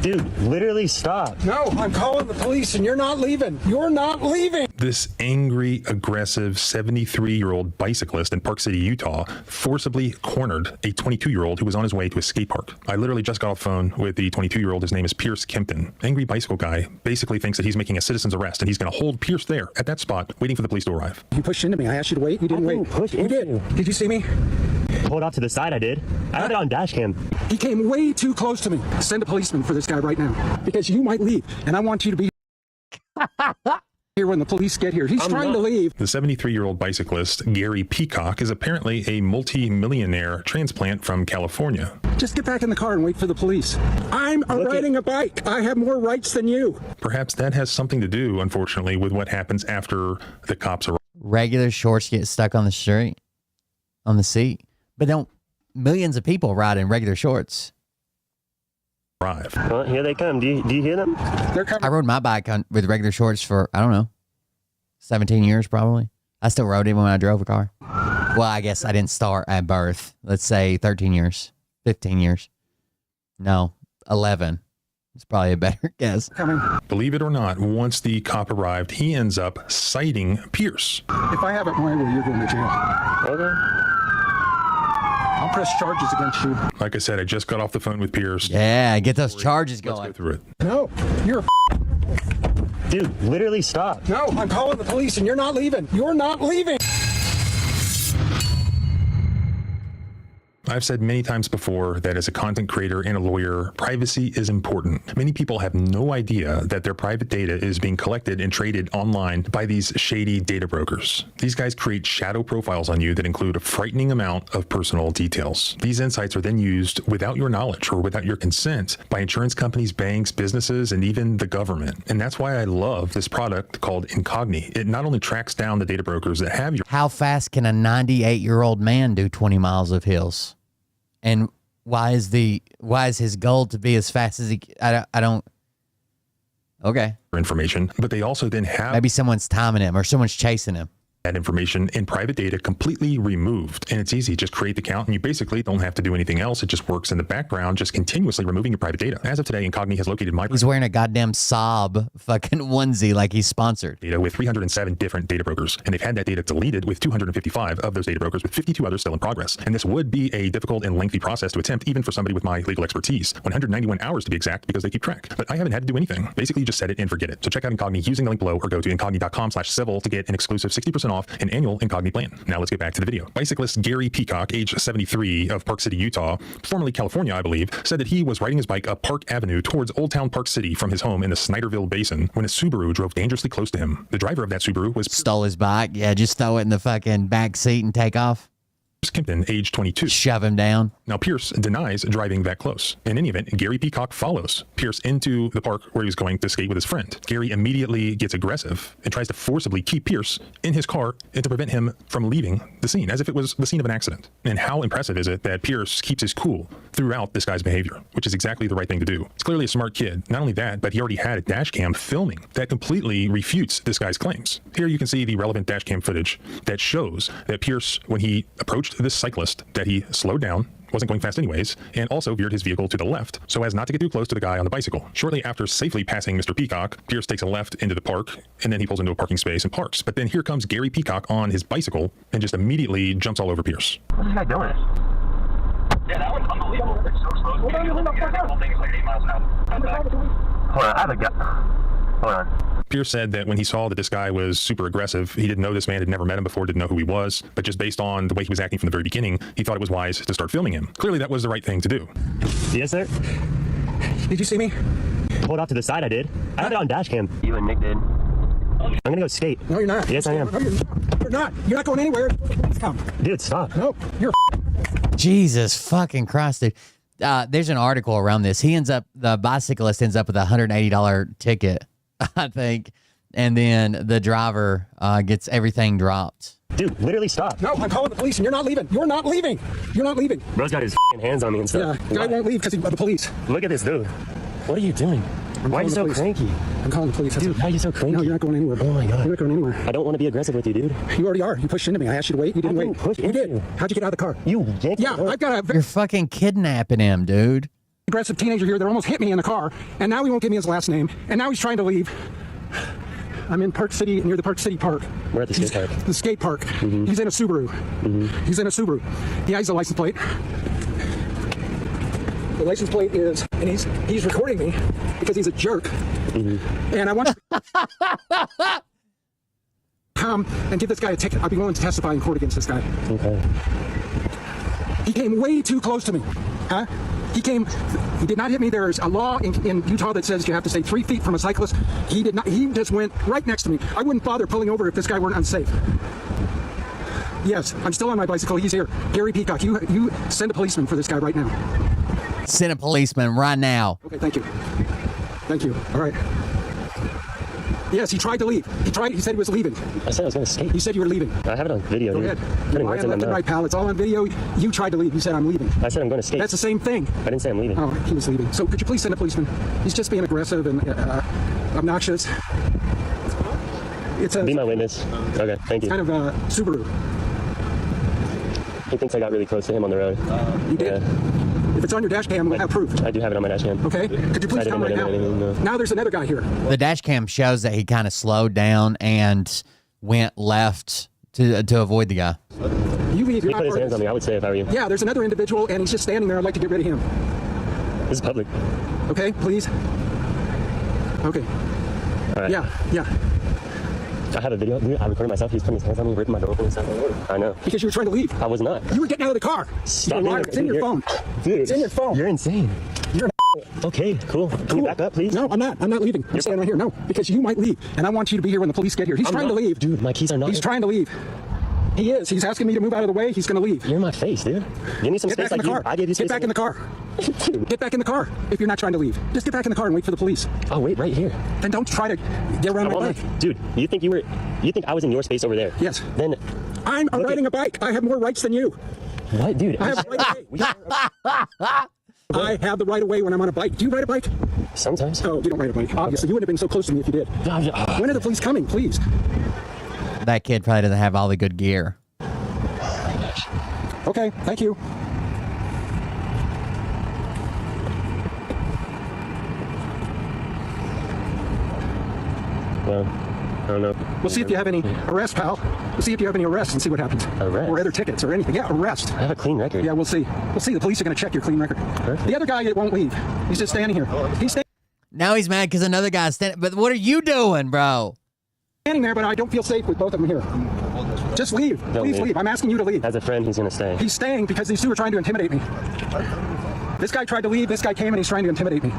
Dude, literally stop. No, I'm calling the police, and you're not leaving. You're not leaving. This angry, aggressive 73-year-old bicyclist in Park City, Utah, forcibly cornered a 22-year-old who was on his way to a skate park. I literally just got off the phone with the 22-year-old. His name is Pierce Kempton. Angry bicycle guy basically thinks that he's making a citizen's arrest, and he's going to hold Pierce there at that spot, waiting for the police to arrive. You pushed into me. I asked you to wait. You didn't wait. You did. Did you see me? Pulled off to the side, I did. I have it on dash cam. He came way too close to me. Send a policeman for this guy right now, because you might leave, and I want you to be here when the police get here. He's trying to leave. The 73-year-old bicyclist, Gary Peacock, is apparently a multi-millionaire transplant from California. Just get back in the car and wait for the police. I'm riding a bike. I have more rights than you. Perhaps that has something to do, unfortunately, with what happens after the cops arrive. Regular shorts get stuck on the street, on the seat. But don't millions of people ride in regular shorts? Well, here they come. Do you hear them? They're coming. I rode my bike with regular shorts for, I don't know, 17 years probably. I still rode even when I drove a car. Well, I guess I didn't start at birth. Let's say 13 years, 15 years. No, 11. It's probably a better guess. Coming. Believe it or not, once the cop arrived, he ends up citing Pierce. If I have it my way, you're going to jail. Okay. I'll press charges against you. Like I said, I just got off the phone with Pierce. Yeah, get those charges Let's going. go through it. No, you're a Dude, literally stop. No, I'm calling the police, and you're not leaving. You're not leaving. I've said many times before that as a content creator and a lawyer, privacy is important. Many people have no idea that their private data is being collected and traded online by these shady data brokers. These guys create shadow profiles on you that include a frightening amount of personal details. These insights are then used without your knowledge or without your consent by insurance companies, banks, businesses, and even the government. And that's why I love this product called Incogni. It not only tracks down the data brokers that have your How fast can a 98-year-old man do 20 miles of hills? And why is his goal to be as fast as he? I don't. Okay. information, but they also then have Maybe someone's timing him or someone's chasing him. that information and private data completely removed. And it's easy. Just create the account and you basically don't have to do anything else. It just works in the background, just continuously removing your private data. As of today, Incogni has located my He's wearing a goddamn Saab fucking onesie like he's sponsored. data with 307 different data brokers. And they've had that data deleted with 255 of those data brokers, with 52 others still in progress. And this would be a difficult and lengthy process to attempt, even for somebody with my legal expertise. 191 hours to be exact, because they keep track. But I haven't had to do anything. Basically, you just set it and forget it. So check out Incogni using the link below or go to incogni.com/civil to get an exclusive 60% off an annual Incogni plan. Now let's get back to the video. Bicyclist Gary Peacock, age 73, of Park City, Utah, formerly California, I believe, said that he was riding his bike up Park Avenue towards Old Town Park City from his home in the Snyderville Basin when a Subaru drove dangerously close to him. The driver of that Subaru was Stole his bike. Yeah, just throw it in the fucking back seat and take off. Pierce Kempton, age 22. Shove him down. Now, Pierce denies driving that close. In any event, Gary Peacock follows Pierce into the park where he was going to skate with his friend. Gary immediately gets aggressive and tries to forcibly keep Pierce in his car and to prevent him from leaving the scene, as if it was the scene of an accident. And how impressive is it that Pierce keeps his cool throughout this guy's behavior, which is exactly the right thing to do. He's clearly a smart kid. Not only that, but he already had a dash cam filming that completely refutes this guy's claims. Here you can see the relevant dash cam footage that shows that Pierce, when he approached this cyclist, that he slowed down, wasn't going fast anyways, and also veered his vehicle to the left so as not to get too close to the guy on the bicycle. Shortly after safely passing Mr. Peacock, Pierce takes a left into the park, and then he pulls into a parking space and parks. But then here comes Gary Peacock on his bicycle and just immediately jumps all over Pierce. What's this guy doing? Yeah, that one's unbelievable. It's so slow. Hold on, the thing's like 8 miles an hour. Hold on, I have a guy. Hold on. Pierce said that when he saw that this guy was super aggressive, he didn't know this man, had never met him before, didn't know who he was, but just based on the way he was acting from the very beginning, he thought it was wise to start filming him. Clearly that was the right thing to do. Yes, sir. Did you see me? Pulled off to the side, I did. I have it on dash cam. You and Nick did. I'm gonna go skate. No, you're not. Yes, I am. No, you're not. You're not going anywhere. Come. Dude, stop. No, you're Jesus fucking Christ, dude. There's an article around this. The bicyclist ends up with a $180 ticket, I think. And then the driver gets everything dropped. Dude, literally stop. No, I'm calling the police and you're not leaving. You're not leaving. You're not leaving. Bro's got his hands on me and stuff. Yeah, guy won't leave because he's the police. Look at this dude. What are you doing? Why are you so cranky? I'm calling the police. Dude, why are you so cranky? No, you're not going anywhere. Oh my God. You're not going anywhere. I don't want to be aggressive with you, dude. You already are. You pushed into me. I asked you to wait. You didn't wait. Push you into did. you. How'd you get out of the car? You yanked Yeah, me. I've got a very You're fucking kidnapping him, dude. aggressive teenager here that almost hit me in the car, and now he won't give me his last name, and now he's trying to leave. I'm in Park City, near the Park City Park. We're at the skate park. The skate park. Mm-hmm. He's in a Subaru. Mm-hmm. He's in a Subaru. He has a license plate. The license plate is, and he's recording me because he's a jerk. Mm-hmm. And I want you to come and give this guy a ticket. I'd be willing to testify in court against this guy. Okay. He came way too close to me. Huh? He did not hit me. There's a law in Utah that says you have to stay 3 feet from a cyclist. He did not. He just went right next to me. I wouldn't bother pulling over if this guy weren't unsafe. Yes, I'm still on my bicycle. He's here. Gary Peacock, you send a policeman for this guy right now. Send a policeman right now. Okay, thank you. Thank you. All right. Yes, he tried to leave. He said he was leaving. I said I was going to skate. You said you were leaving. I have it on video, Go dude. ahead. Putting Lie words on in my left and mouth. right, pal. It's all on video. You tried to leave. You said I'm leaving. I said I'm going to skate. That's the same thing. I didn't say I'm leaving. Oh, he was leaving. So could you please send a policeman? He's just being aggressive and obnoxious. It's a Be my witness. Okay, thank you. kind of a Subaru. He thinks I got really close to him on the road. You did? Yeah. If it's on your dash cam, we'll have proof. I do have it on my dash cam. Okay? Could you please I come didn't right now? write anything, no. Now there's another guy here. The dash cam shows that he kind of slowed down and went left to avoid the guy. You leave. He You're put not his part hands of on me. I would say if I were you. this. Yeah, there's another individual, and he's just standing there. I'd like to get rid of him. This is public. Okay, please? Okay. All right. Yeah. I have a video. Dude, I recorded myself. He was putting his hands on me, ripping my door open and stuff. I know. Because you were trying to leave. I was not. You were getting out of the car. Stop You're a being liar. It's in your phone. Dude, It's in your phone. You're insane. You're an Okay, cool. Can you back up, please? No, I'm not. I'm not leaving. I'm standing right here. No, because you might leave, and I want you to be here when the police get here. He's trying to leave. Dude, my keys are not. He's trying to leave. He is. He's asking me to move out of the way. He's going to leave. You're in my face, dude. Give me some Get space back in like the car. you. I gave you space. Get back in the car. Dude. Get back in the car if you're not trying to leave. Just get back in the car and wait for the police. Oh, wait, right here. Then don't try to get around my bike. Dude, you think I was in your space over there? Yes. Then I'm riding a bike. I have more rights than you. what, dude? I have the right of way. I have the right of way when I'm on a bike. Do you ride a bike? Sometimes. Oh, you don't ride a bike. Obviously, you wouldn't have been so close to me if you did. When are the police coming, please? That kid probably doesn't have all the good gear. Okay, thank you. Well, I don't know. We'll see if you have any arrests, pal. We'll see if you have any arrests and see what happens. Arrests? Or other tickets or anything. Yeah, arrest. I have a clean record. Yeah, we'll see. We'll see. The police are going to check your clean record. Perfect. The other guy won't leave. He's just standing here. He's Now he's mad because another guy's standing. But what are you doing, bro? standing there, but I don't feel safe with both of them here. Just leave. Don't Please leave. leave. I'm asking you to leave. As a friend, he's gonna stay. He's staying because these two are trying to intimidate me. This guy tried to leave. This guy came and he's trying to intimidate me.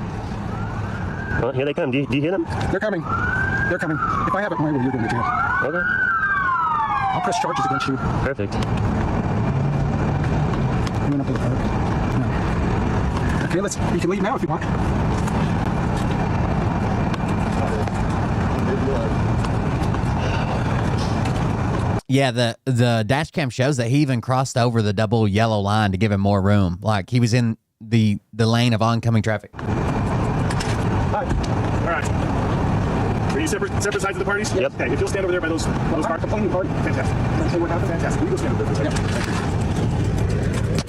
Well, here they come. Do you hear them? They're coming. They're coming. If I have it my way, you're going to jail. Okay. I'll press charges against you. Perfect. You went up to the park? No. Okay, you can leave now if you want. Yeah, the dash cam shows that he even crossed over the double yellow line to give him more room. Like he was in the lane of oncoming traffic. Hi. All right. Are you separate sides of the parties? Yep. Okay, if you'll stand over there by those I'm cars. complaining party. Fantastic. Okay, what happened? Fantastic. We go stand over there for a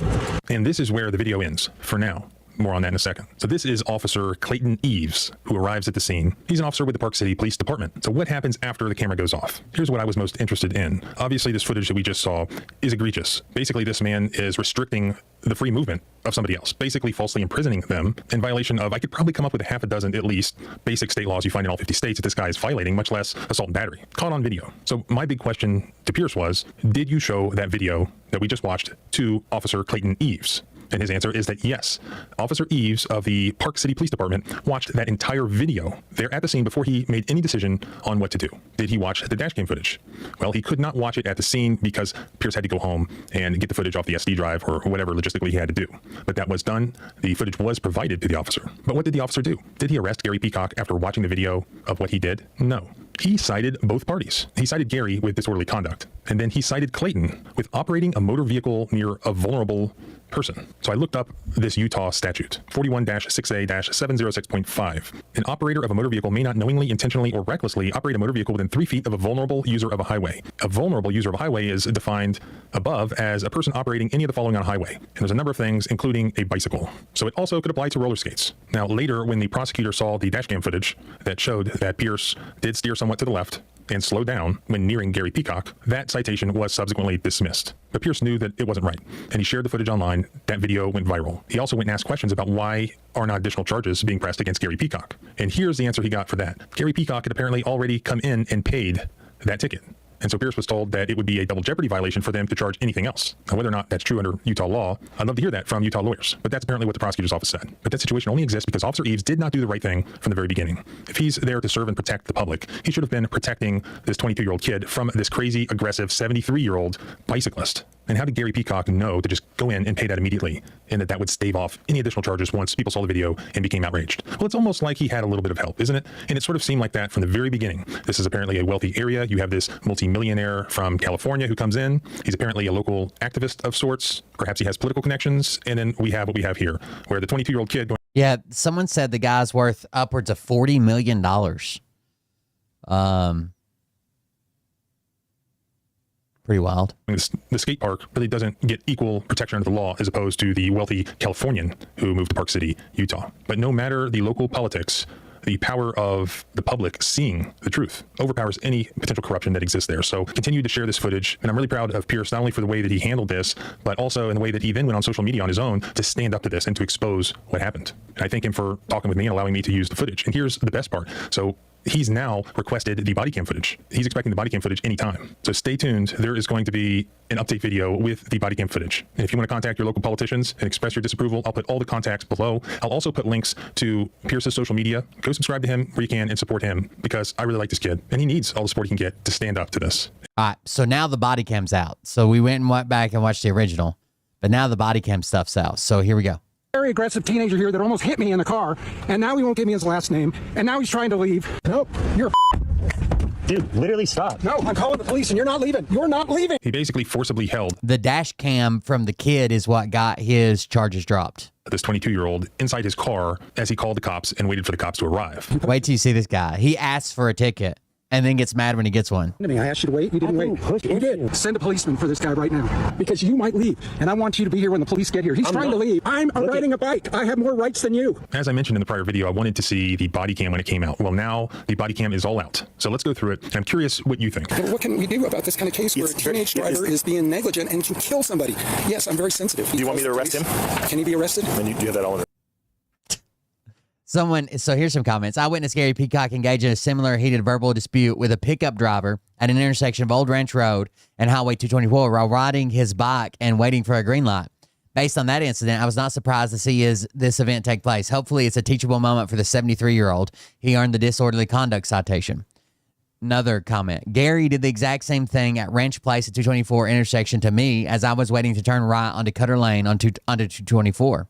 second. And this is where the video ends for now. More on that in a second. So this is Officer Clayton Eves, who arrives at the scene. He's an officer with the Park City Police Department. So what happens after the camera goes off? Here's what I was most interested in. Obviously, this footage that we just saw is egregious. Basically, this man is restricting the free movement of somebody else, basically falsely imprisoning them in violation of, I could probably come up with a half a dozen at least, basic state laws you find in all 50 states that this guy is violating, much less assault and battery. Caught on video. So my big question to Pierce was, did you show that video that we just watched to Officer Clayton Eves? And his answer is that yes. Officer Eves of the Park City Police Department watched that entire video there at the scene before he made any decision on what to do. Did he watch the dash cam footage? Well, he could not watch it at the scene because Pierce had to go home and get the footage off the SD drive or whatever logistically he had to do. But that was done. The footage was provided to the officer. But what did the officer do? Did he arrest Gary Peacock after watching the video of what he did? No. He cited both parties. He cited Gary with disorderly conduct, and then he cited Clayton with operating a motor vehicle near a vulnerable person. So I looked up this Utah statute, 41-6A-706.5. An operator of a motor vehicle may not knowingly, intentionally, or recklessly operate a motor vehicle within 3 feet of a vulnerable user of a highway. A vulnerable user of a highway is defined above as a person operating any of the following on a highway. And there's a number of things, including a bicycle. So it also could apply to roller skates. Now, later, when the prosecutor saw the dashcam footage that showed that Pierce did steer somewhat to the left and slow down when nearing Gary Peacock, that citation was subsequently dismissed. But Pierce knew that it wasn't right, and he shared the footage online. That video went viral. He also went and asked questions about why are not additional charges being pressed against Gary Peacock. And here's the answer he got for that. Gary Peacock had apparently already come in and paid that ticket. And so Pierce was told that it would be a double jeopardy violation for them to charge anything else. Now, whether or not that's true under Utah law, I'd love to hear that from Utah lawyers. But that's apparently what the prosecutor's office said. But that situation only exists because Officer Eves did not do the right thing from the very beginning. If he's there to serve and protect the public, he should have been protecting this 22-year-old kid from this crazy, aggressive 73-year-old bicyclist. And how did Gary Peacock know to just go in and pay that immediately, and that would stave off any additional charges once people saw the video and became outraged? Well, it's almost like he had a little bit of help, isn't it? And it sort of seemed like that from the very beginning. This is apparently a wealthy area. You have this multimillionaire from California who comes in. He's apparently a local activist of sorts. Perhaps he has political connections. And then we have what we have here, where the 22-year-old kid... Yeah, someone said the guy's worth upwards of $40 million. Pretty wild. The skate park really doesn't get equal protection under the law as opposed to the wealthy Californian who moved to Park City, Utah. But no matter the local politics, the power of the public seeing the truth overpowers any potential corruption that exists there. So continue to share this footage. And I'm really proud of Pierce, not only for the way that he handled this, but also in the way that he then went on social media on his own to stand up to this and to expose what happened. And I thank him for talking with me and allowing me to use the footage. And here's the best part. So he's now requested the body cam footage. He's expecting the body cam footage anytime. So stay tuned. There is going to be an update video with the body cam footage. And if you want to contact your local politicians and express your disapproval, I'll put all the contacts below. I'll also put links to Pierce's social media. Go subscribe to him where you can and support him, because I really like this kid and he needs all the support he can get to stand up to this. All right, so now the body cam's out. So we went and went back and watched the original, but now the body cam stuff's out. So here we go. Very aggressive teenager here that almost hit me in the car, and now he won't give me his last name, and now he's trying to leave. Nope, you're Dude, literally stop. No, I'm calling the police, and you're not leaving. You're not leaving. He basically forcibly held The dash cam from the kid is what got his charges dropped. this 22-year-old inside his car as he called the cops and waited for the cops to arrive. Wait till you see this guy. He asks for a ticket and then gets mad when he gets one. I asked you to wait. You didn't wait. You did. Send a policeman for this guy right now, because you might leave, and I want you to be here when the police get here. He's trying to leave. I'm riding a bike. I have more rights than you. As I mentioned in the prior video, I wanted to see the body cam when it came out. Well, now the body cam is all out. So let's go through it. I'm curious what you think. What can we do about this kind of case where a teenage driver is being negligent and can kill somebody? Yes, I'm very sensitive. Do you want me to arrest him? Can he be arrested? And you have that all in. So here's some comments. I witnessed Gary Peacock engage in a similar heated verbal dispute with a pickup driver at an intersection of Old Ranch Road and Highway 224 while riding his bike and waiting for a green light. Based on that incident, I was not surprised to see this event take place. Hopefully, it's a teachable moment for the 73-year-old. He earned the disorderly conduct citation. Another comment. Gary did the exact same thing at Ranch Place at 224 intersection to me as I was waiting to turn right onto Cutter Lane onto 224.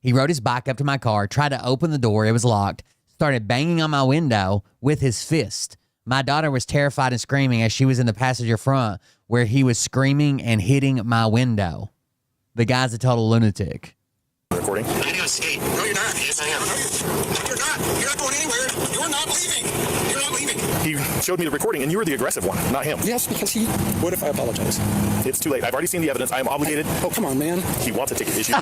He rode his bike up to my car, tried to open the door. It was locked. Started banging on my window with his fist. My daughter was terrified and screaming as she was in the passenger front, where he was screaming and hitting my window. The guy's a total lunatic. Recording? I'm gonna skate. No, you're not. Yes, I am. No, you're not. You're not going anywhere. You're not leaving. You're not leaving. He showed me the recording, and you were the aggressive one, not him. Yes, because he would if I apologize. It's too late. I've already seen the evidence. I am obligated. Oh, come on, man. He wants a ticket issued.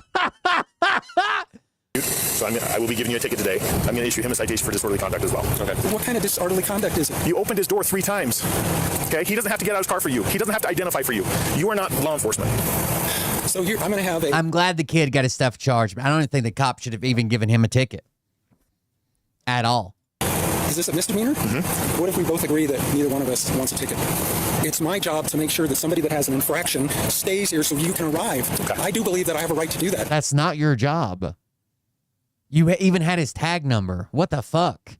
So I will be giving you a ticket today. I'm going to issue him a citation for disorderly conduct as well. Okay. What kind of disorderly conduct is it? You opened his door 3 times. Okay? He doesn't have to get out of his car for you. He doesn't have to identify for you. You are not law enforcement. So I'm going to have I'm glad the kid got his stuff charged, but I don't even think the cop should have even given him a ticket. At all. Is this a misdemeanor? Mm-hmm. What if we both agree that neither one of us wants a ticket? It's my job to make sure that somebody that has an infraction stays here so you can arrive. Okay. I do believe that I have a right to do that. That's not your job. You even had his tag number. What the fuck?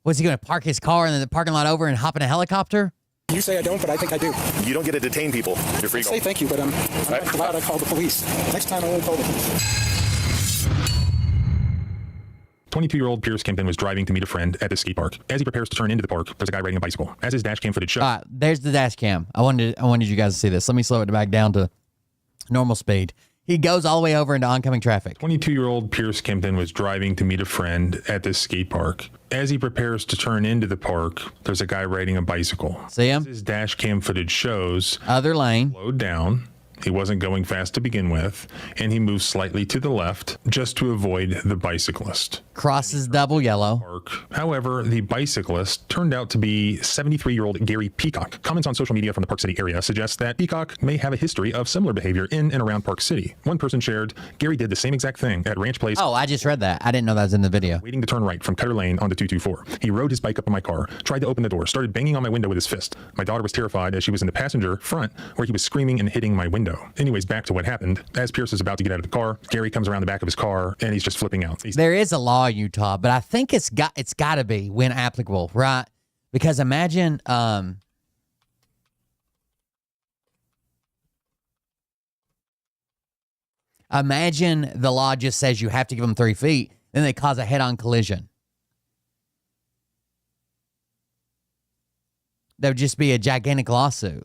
Was he going to park his car in the parking lot over and hop in a helicopter? You say I don't, but I think I do. You don't get to detain people. You're free to go. Say thank you, but I'm not glad I called the police. Next time I won't call the police. 22-year-old Pierce Kempton was driving to meet a friend at the skate park. As he prepares to turn into the park, there's a guy riding a bicycle. As his dash cam footage shows. There's the dash cam. I wanted you guys to see this. Let me slow it back down to normal speed. He goes all the way over into oncoming traffic. 22-year-old Pierce Kempton was driving to meet a friend at the skate park. As he prepares to turn into the park, there's a guy riding a bicycle. See him? As his dash cam footage shows, other lane. Slowed down. He wasn't going fast to begin with, and he moves slightly to the left just to avoid the bicyclist. Crosses double yellow. Park. However, the bicyclist turned out to be 73-year-old Gary Peacock. Comments on social media from the Park City area suggest that Peacock may have a history of similar behavior in and around Park City. One person shared, Gary did the same exact thing at Ranch Place. Oh, I just read that. I didn't know that was in the video. Waiting to turn right from Cutter Lane onto 224. He rode his bike up in my car, tried to open the door, started banging on my window with his fist. My daughter was terrified as she was in the passenger front where he was screaming and hitting my window. Anyways, back to what happened. As Pierce is about to get out of the car, Gary comes around the back of his car and he's just flipping out. There is a law in Utah, but I think it's got to be when applicable, right? Because imagine imagine the law just says you have to give them 3 feet, then they cause a head-on collision. There would just be a gigantic lawsuit.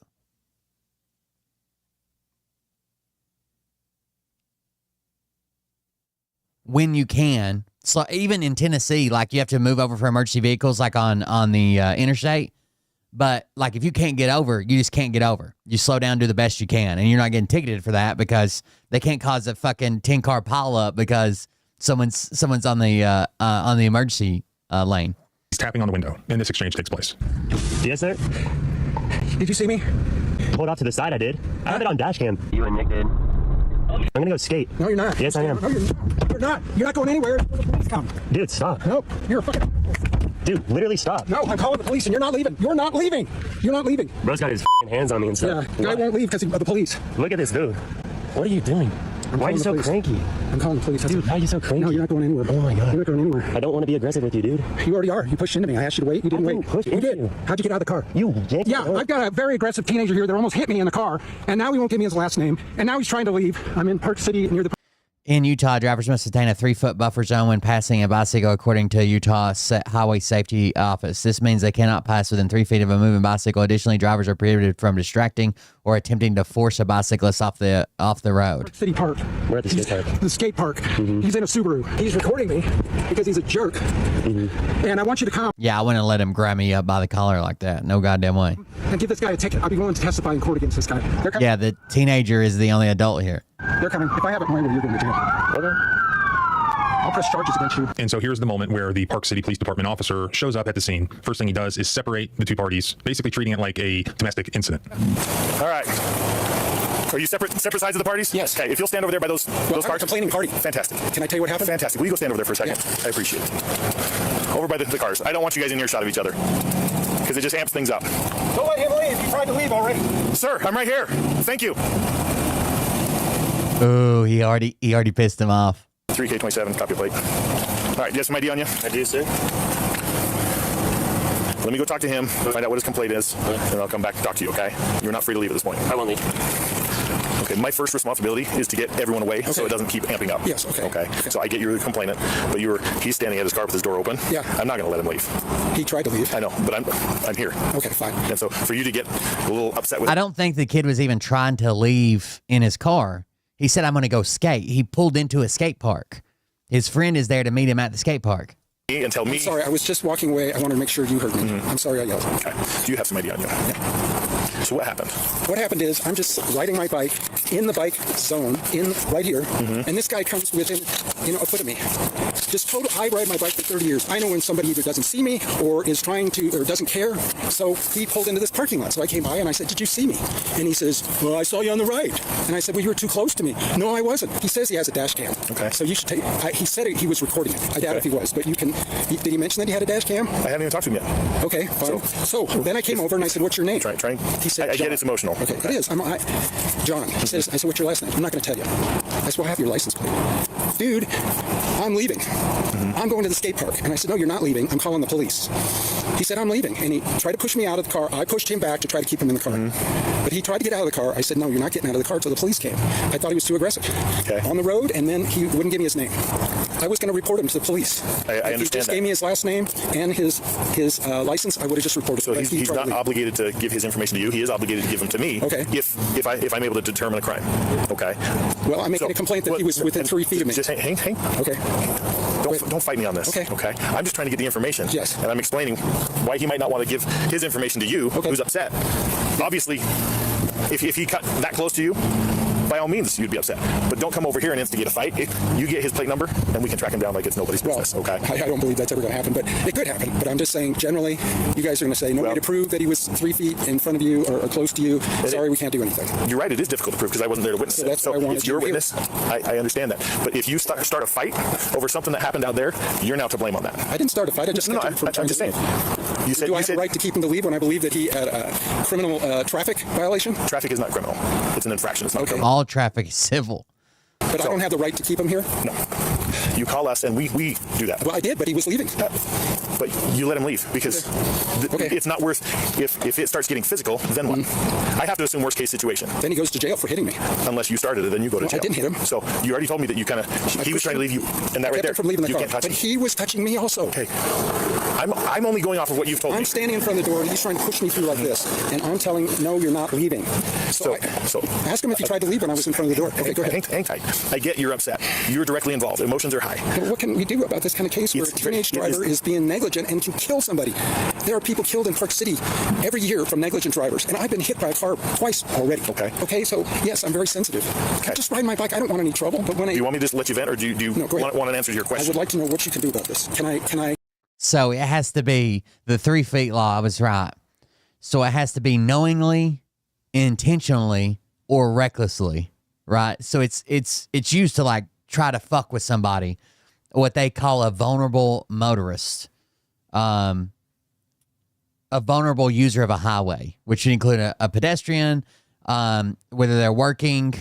When you can. So even in Tennessee, like you have to move over for emergency vehicles like on the interstate. But like if you can't get over, you just can't get over. You slow down, do the best you can. And you're not getting ticketed for that because they can't cause a fucking 10-car pileup because someone's on the emergency lane. He's tapping on the window and this exchange takes place. Yes, sir. Did you see me? Pulled off to the side, I did. I have it on dash cam. You and Nick did. I'm gonna go skate. No, you're not. Yes, I am. No, you're not. You're not going anywhere. Please come. Dude, stop. Nope. You're a fucking... Dude, literally stop. No, I'm calling the police and you're not leaving. You're not leaving. You're not leaving. Bro's got his hands on me and stuff. Yeah, guy won't leave because of the police. Look at this dude. What are you doing? Why are you so cranky? I'm calling the police. Dude, why are you so cranky? No, you're not going anywhere. Oh my God. You're not going anywhere. I don't want to be aggressive with you, dude. You already are. You pushed into me. I asked you to wait. You didn't wait. Push you into did. you. How'd you get out of the car? You yanked Yeah, I've got a very aggressive teenager here that almost hit me in the car, and now he won't give me his last name, and now he's trying to leave. I'm in Park City near the... In Utah, drivers must attain a 3-foot buffer zone when passing a bicycle, according to Utah Highway Safety Office. This means they cannot pass within 3 feet of a moving bicycle. Additionally, drivers are prohibited from distracting or attempting to force a bicyclist off the road. Park City Park. We're at the skate park. The skate park. Mm-hmm. He's in a Subaru. He's recording me because he's a jerk. Mm-hmm. And I want you to come. Yeah, I wouldn't let him grab me up by the collar like that. No goddamn way. And give this guy a ticket. I'll be willing to testify in court against this guy. Yeah, the teenager is the only adult here. They're coming. If I have it my way, you're going to jail. Okay. I'll press charges against you. And so here's the moment where the Park City Police Department officer shows up at the scene. First thing he does is separate the two parties, basically treating it like a domestic incident. All right. Are you separate sides of the parties? Yes. Okay, if you'll stand over there by those I'm cars. a complaining party. Fantastic. Can I tell you what happened? Fantastic. Will you go stand over there for a second? Yeah. I appreciate it. Over by the cars. I don't want you guys in earshot of each other because it just amps things up. Don't let him leave. He tried to leave already. Sir, I'm right here. Thank you. Oh, he already pissed him off. 3K27, copy plate. All right, do you have some ID on you? I do, sir. Let me go talk to him, find out what his complaint is, and I'll come back and talk to you, okay? You're not free to leave at this point. I won't leave. Okay, my first responsibility is to get everyone away so it doesn't keep amping up. Yes, okay. Okay, so I get you're the complainant, but he's standing at his car with his door open. Yeah. I'm not going to let him leave. He tried to leave. I know, but I'm here. Okay, fine. And so for you to get a little upset with I don't think the kid was even trying to leave in his car. He said, I'm going to go skate. He pulled into a skate park. His friend is there to meet him at the skate park. and tell me. I'm sorry, I was just walking away. I wanted to make sure you heard me. Mm-hmm. I'm sorry I yelled. Okay. Do you have some idea on you? Yeah. So what happened? What happened is I'm just riding my bike in the bike zone, right here, and this guy comes within, a foot of me. Just total. I ride my bike for 30 years. I know when somebody either doesn't see me or is trying to or doesn't care. So he pulled into this parking lot. So I came by and I said, "Did you see me?" And he says, "Well, I saw you on the right." And I said, "Well, you were too close to me." "No, I wasn't." He says he has a dash cam. Okay. So you should take. He said he was recording it. I doubt if he was, but you can. Did he mention that he had a dash cam? I haven't even talked to him yet. Okay, fine. So then I came over and I said, "What's your name?" Try. He said, I get it's emotional. Okay, it is. John. He says, I said, "What's your last name?" "I'm not going to tell you." I said, "Well, I have your license plate." "Dude, I'm leaving. I'm going to the skate park." And I said, "No, you're not leaving. I'm calling the police." He said, "I'm leaving." And he tried to push me out of the car. I pushed him back to try to keep him in the car. But he tried to get out of the car. I said, "No, you're not getting out of the car until the police came." I thought he was too aggressive. Okay. On the road, and then he wouldn't give me his name. I was going to report him to the police. I If he understand just that. gave me his last name and his license, I would have just reported So him. he's not obligated to give his information to you. He is obligated to give them to me. Okay. If I'm able to determine a crime. Okay. Well, I'm making a complaint that he was within 3 feet of me. Just hang. Okay. Don't fight me on this. Okay. I'm just trying to get the information. Yes. And I'm explaining why he might not want to give his information to you, who's upset. Obviously, if he cut that close to you, by all means, you'd be upset. But don't come over here and instigate a fight. You get his plate number, and we can track him down like it's nobody's business, okay? I don't believe that's ever going to happen, but it could happen. But I'm just saying, generally, you guys are going to say, no way to prove that he was 3 feet in front of you or close to you. Sorry, we can't do anything. You're right, it is difficult to prove because I wasn't there to witness So it. that's what I wanted if you're a to hear. witness, I understand that. But if you start a fight over something that happened out there, you're now to blame on that. I didn't start a fight. I just kept him from I'm trying just to saying. leave. You said Do I have a right to keep him to leave when I believe that he had a criminal traffic violation? Traffic is not criminal. It's an infraction. It's not criminal. All traffic is civil. But I don't have the right to keep him here? No. You call us and we do that. Well, I did, but he was leaving. But you let him leave because it's not worth, if it starts getting physical, then what? I have to assume worst case situation. Then he goes to jail for hitting me. Unless you started it, then you go to No, jail. I didn't hit him. So you already told me that you kind of, he was trying to leave you, and that right kept there. him from leaving the you car. can't touch But him. he was touching me also. Okay. I'm only going off of what you've told me. I'm standing in front of the door, and he's trying to push me through like this. And I'm telling him, no, you're not leaving. So ask him if he tried to leave when I was in front of the door. Okay, go ahead. Hang tight. I get you're upset. You're directly involved. Emotions are high. But what can we do about this kind of case where a teenage driver is being negligent and can kill somebody? There are people killed in Park City every year from negligent drivers, and I've been hit by a car twice already. Okay, so yes, I'm very sensitive. I just ride my bike. I don't want any trouble. But when do you want me to just let you vent, or do you want an answer to your question? I would like to know what you can do about this. Can I? So it has to be the 3 feet law. I was right. So it has to be knowingly, intentionally, or recklessly, right? So it's used to like try to fuck with somebody, what they call a vulnerable motorist, a vulnerable user of a highway, which would include a pedestrian, whether they're working,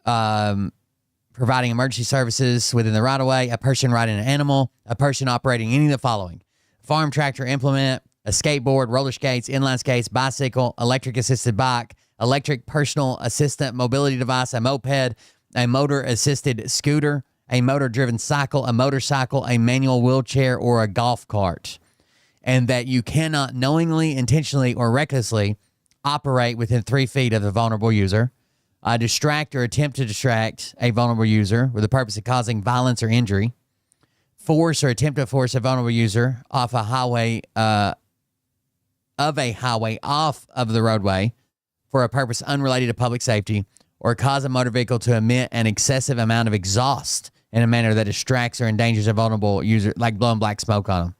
providing emergency services within the right-of-way, a person riding an animal, a person operating any of the following: farm tractor implement, a skateboard, roller skates, inline skates, bicycle, electric-assisted bike, electric personal assistant mobility device, a moped, a motor-assisted scooter, a motor-driven cycle, a motorcycle, a manual wheelchair, or a golf cart. And that you cannot knowingly, intentionally, or recklessly operate within 3 feet of the vulnerable user, distract or attempt to distract a vulnerable user with the purpose of causing violence or injury, force or attempt to force a vulnerable user off a highway, off of the roadway for a purpose unrelated to public safety, or cause a motor vehicle to emit an excessive amount of exhaust in a manner that distracts or endangers a vulnerable user, like blowing black smoke on them.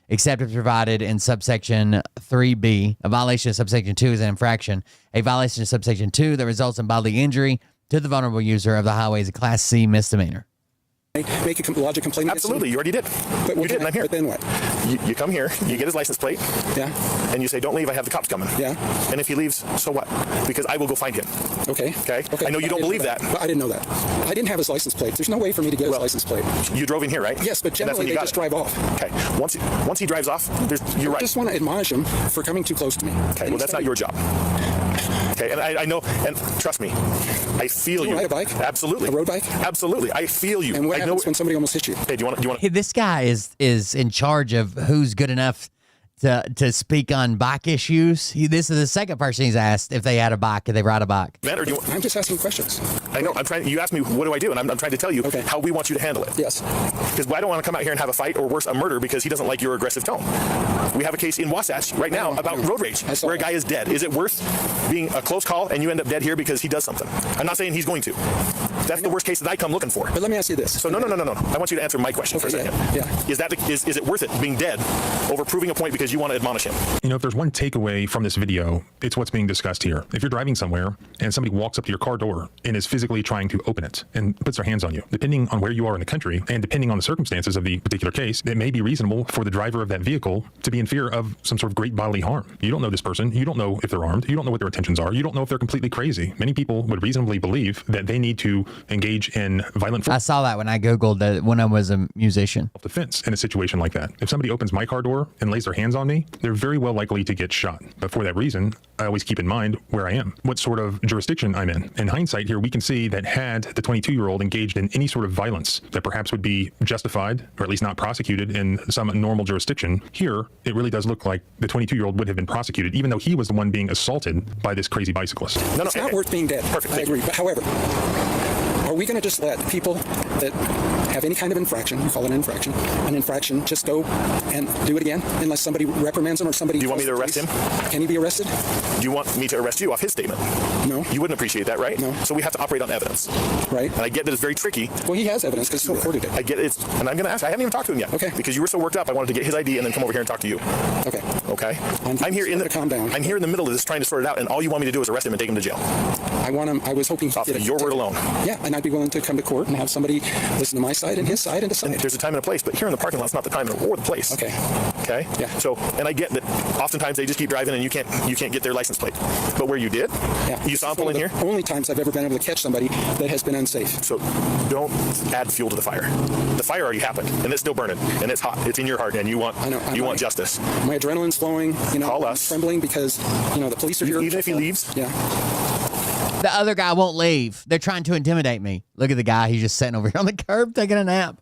Except if provided in subsection 3B. A violation of subsection 2 is an infraction. A violation of subsection 2 that results in bodily injury to the vulnerable user of the highway is a Class C misdemeanor. Make a lodge a complaint? Absolutely, you already did. But You did, and I'm here. But then what? You come here, you get his license plate, Yeah. and you say, "Don't leave. I have the cops coming." Yeah. And if he leaves, so what? Because I will go find him. Okay. Okay. I know you don't believe that. But I didn't know that. I didn't have his license plate. There's no way for me to get his license plate. You drove in here, right? Yes, but And that's when generally you they got just it. drive off. Okay. Once he drives off, you're right. I just want to admonish him for coming too close to me. Okay. Well, that's not your job. Okay. And I know, and trust me, I feel Do you you. ride a bike? Absolutely. A road bike? Absolutely. I feel you. And what I know. happens when somebody almost hits you? Hey, do you want? Hey, this guy is in charge of who's good enough to speak on bike issues. This is the second person he's asked if they had a bike, if they ride a bike. Or do you want, I'm just asking questions. I know. I'm trying. You asked me what do I do, and I'm trying to tell you Okay. how we want you to handle it. Yes. Because I don't want to come out here and have a fight or worse, a murder because he doesn't like your aggressive tone. We have a case in Wasatch right now about road rage I saw where a that. guy is dead. Is it worth being a close call and you end up dead here because he does something? I'm not saying he's going to. That's the worst case that I come looking for. But let me ask you this. So no. I want you to answer my question for a Okay, second. yeah. Is it worth it being dead over proving a point because you want to admonish him? You know, if there's one takeaway from this video, it's what's being discussed here. If you're driving somewhere and somebody walks up to your car door and is physically trying to open it and puts their hands on you, depending on where you are in the country and depending on the circumstances of the particular case, it may be reasonable for the driver of that vehicle to be in fear of some sort of great bodily harm. You don't know this person. You don't know if they're armed. You don't know what their intentions are. You don't know if they're completely crazy. Many people would reasonably believe that they need to engage in violent I saw that when I Googled that when I was a musician. self-defense in a situation like that. If somebody opens my car door and lays their hands on me, they're very well likely to get shot. But for that reason, I always keep in mind where I am, what sort of jurisdiction I'm in. In hindsight here, we can see that had the 22-year-old engaged in any sort of violence that perhaps would be justified or at least not prosecuted in some normal jurisdiction, here it really does look like the 22-year-old would have been prosecuted, even though he was the one being assaulted by this crazy bicyclist. No, it's not worth being dead. Perfect. I agree. But however, are we going to just let people that have any kind of infraction, we call it an infraction, just go and do it again unless somebody reprimands them or somebody... Do you want me to arrest him? Can he be arrested? Do you want me to arrest you off his statement? No. You wouldn't appreciate that, right? No. So we have to operate on evidence. Right. And I get that it's very tricky. Well, he has evidence because he recorded it. I get it. And I'm going to ask. I haven't even talked to him yet. Okay. Because you were so worked up, I wanted to get his ID and then come over here and talk to you. Okay. Okay? I'm here in the... Calm down. I'm here in the middle of this trying to sort it out, and all you want me to do is arrest him and take him to jail. I want him... I was hoping... Off your word alone. Yeah, and I'd be willing to come to court and have somebody listen to my side and his side and decide. There's a time and a place, but here in the parking lot, it's not the time or the place. Okay. Okay? Yeah. So, and I get that oftentimes they just keep driving and you can't get their license plate. But where you did, yeah. You saw him pull in here? Only times I've ever been able to catch somebody that has been unsafe. So don't add fuel to the fire. The fire already happened, and it's still burning, and it's hot. It's in your heart, and you want want justice. My adrenaline's flowing. Call I'm us. trembling because the police are here. Even if he leaves. Yeah. The other guy won't leave. They're trying to intimidate me. Look at the guy. He's just sitting over here on the curb taking a nap.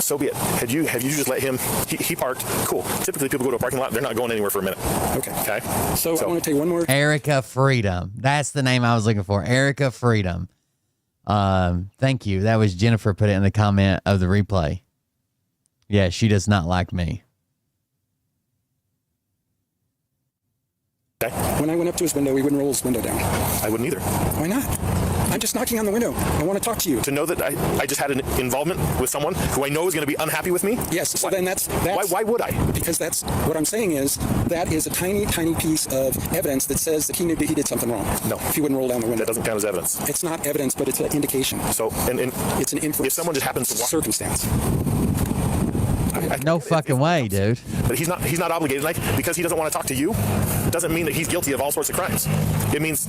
So be it. Have you just let him? He parked. Cool. Typically, people go to a parking lot. They're not going anywhere for a minute. Okay. Okay. So I want to tell you one more. Erica Freedom. That's the name I was looking for. Erica Freedom. Thank you. That was Jennifer put it in the comment of the replay. Yeah, she does not like me. Okay. When I went up to his window, he wouldn't roll his window down. I wouldn't either. Why not? I'm just knocking on the window. I want to talk to you. To know that I just had an involvement with someone who I know is going to be unhappy with me? Yes. So then that's why would I? Because that's what I'm saying is that is a tiny piece of evidence that says that he did something wrong. No. If he wouldn't roll down the window. That doesn't count as evidence. It's not evidence, but it's an indication. So, and it's an inference. If someone just happens to walk... Circumstance. No fucking way, dude. But he's not obligated. Like, because he doesn't want to talk to you, doesn't mean that he's guilty of all sorts of crimes. It means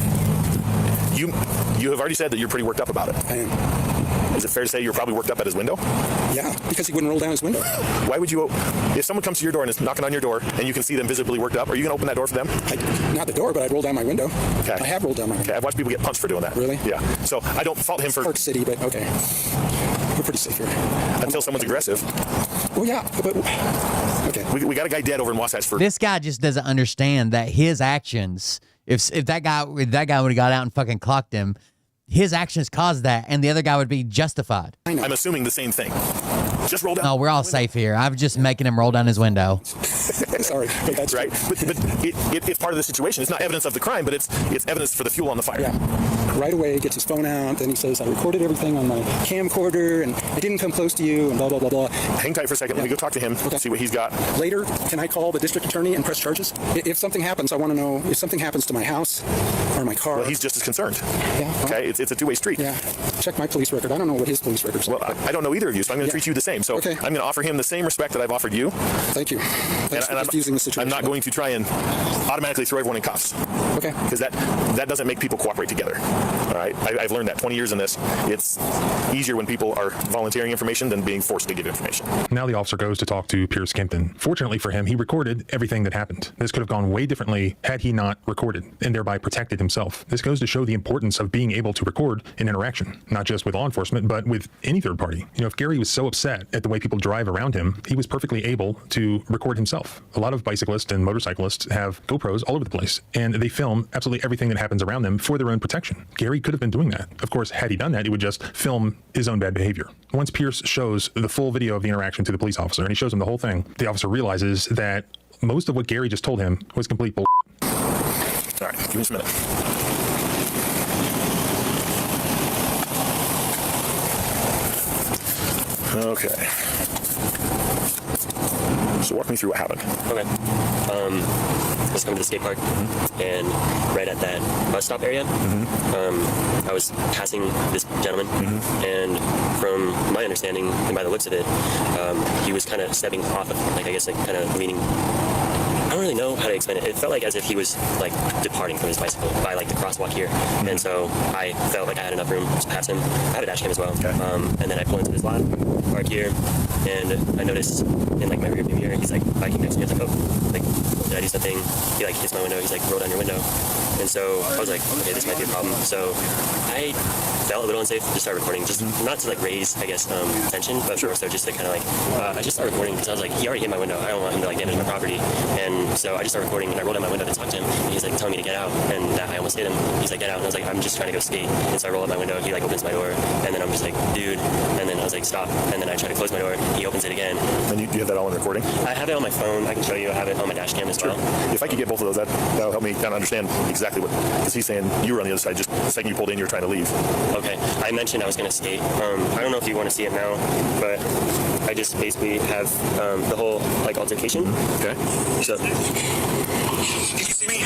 you have already said that you're pretty worked up about it. I am. Is it fair to say you're probably worked up at his window? Yeah, because he wouldn't roll down his window. Why would you? If someone comes to your door and is knocking on your door and you can see them visibly worked up, are you going to open that door for them? Not the door, but I'd roll down my window. Okay. I have rolled down my window. Okay, I've watched people get punched for doing that. Really? Yeah. So I don't fault him for... Park City, but okay. We're pretty safe here. Until someone's aggressive. Well, yeah, but... Okay. We got a guy dead over in Wasatch for... This guy just doesn't understand that his actions, if that guy would have got out and fucking clocked him, his actions caused that, and the other guy would be justified. I know. I'm assuming the same thing. Just roll down. Oh, we're all safe here. I'm just making him roll down his window. Sorry, but that's right. But it's part of the situation. It's not evidence of the crime, but it's evidence for the fuel on the fire. Yeah. Right away, gets his phone out, then he says, I recorded everything on my camcorder, and I didn't come close to you, and blah, blah, blah, blah. Hang tight for a second. Let me go talk to him, see what he's got. Later, can I call the district attorney and press charges? If something happens, I want to know if something happens to my house or my car. Well, he's just as concerned. Yeah. Okay, it's a two-way street. Yeah. Check my police record. I don't know what his police record's like. Well, I don't know either of you, so I'm going to treat you the same. So I'm going to offer him the same respect that I've offered you. Thank you. Thanks for confusing the situation. I'm not going to try and automatically throw everyone in cuffs. Okay. Because that doesn't make people cooperate together. All right? I've learned that 20 years in this. It's easier when people are volunteering information than being forced to give information. Now the officer goes to talk to Pierce Kempton. Fortunately for him, he recorded everything that happened. This could have gone way differently had he not recorded and thereby protected himself. This goes to show the importance of being able to record an interaction, not just with law enforcement, but with any third party. You know, if Gary was so upset at the way people drive around him, he was perfectly able to record himself. A lot of bicyclists and motorcyclists have GoPros all over the place, and they film absolutely everything that happens around them for their own protection. Gary could have been doing that. Of course, had he done that, he would just film his own bad behavior. Once Pierce shows the full video of the interaction to the police officer, and he shows him the whole thing, the officer realizes that most of what Gary just told him was complete bull. All right, give me just a minute. Okay. So walk me through what happened. Okay. I was coming to the skate park, and right at that bus stop area, I was passing this gentleman, and from my understanding and by the looks of it, he was kind of stepping off of, like, I guess, like, kind of leaning I don't really know how to explain it. It felt like as if he was like departing from his bicycle by like the crosswalk here, and so I felt like I had enough room to pass him. I have a dash cam as well. Okay. And then I pull into this lot, park here, and I noticed in like my rear view mirror, he's like biking next to me. I was like, oh, like did I do something? He like hits my window. He's like, roll down your window. And so I was like, okay, this might be a problem. So I felt a little unsafe to start recording, just not to like raise, I guess, tension, but more so just to kind of like, I just started recording because I was like, he already hit my window. I don't want him to like damage my property. And so I just started recording, and I rolled down my window to talk to him, and he's like telling me to get out, and I almost hit him. He's like, get out, and I was like, I'm just trying to go skate. And so I roll up my window, he like opens my door, and then I'm just like, dude, and then I was like, stop, and then I try to close my door, he opens it again. And you have that all on recording? I have it on my phone. I can show you. I have it on my dash cam as well. If I could get both of those, that'll help me kind of understand exactly what, because he's saying you were on the other side, just the second you pulled in, you were trying to leave. Okay, I mentioned I was going to skate. I don't know if you want to see it now, but I just basically have the whole like altercation. Okay. So, Did you see me?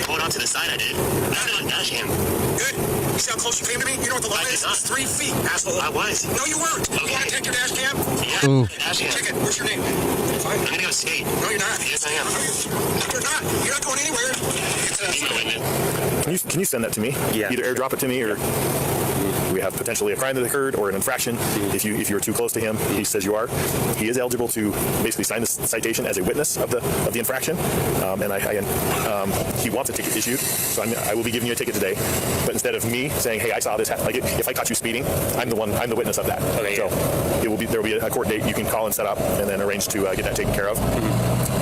hold on to the side I did. I had it on dash cam. Good. You see how close you came to me? You know what the law is? It's 3 feet, asshole. I was. No, you weren't. Okay. You want to take your dash cam? Yeah, Ooh. dash cam. Check it. What's your name? Fine. I'm going to go skate. No, you're not. Yes, I am. You're not. You're not going anywhere. Can you send that to me? Yeah. Either airdrop it to me, or we have potentially a crime that occurred or an infraction. If you were too close to him, he says you are. He is eligible to basically sign this citation as a witness of the infraction, and he wants a ticket issued. So I will be giving you a ticket today. But instead of me saying, hey, I saw this happen, like if I caught you speeding, I'm the witness of that. Okay. So there will be a court date you can call and set up, and then arrange to get that taken care of.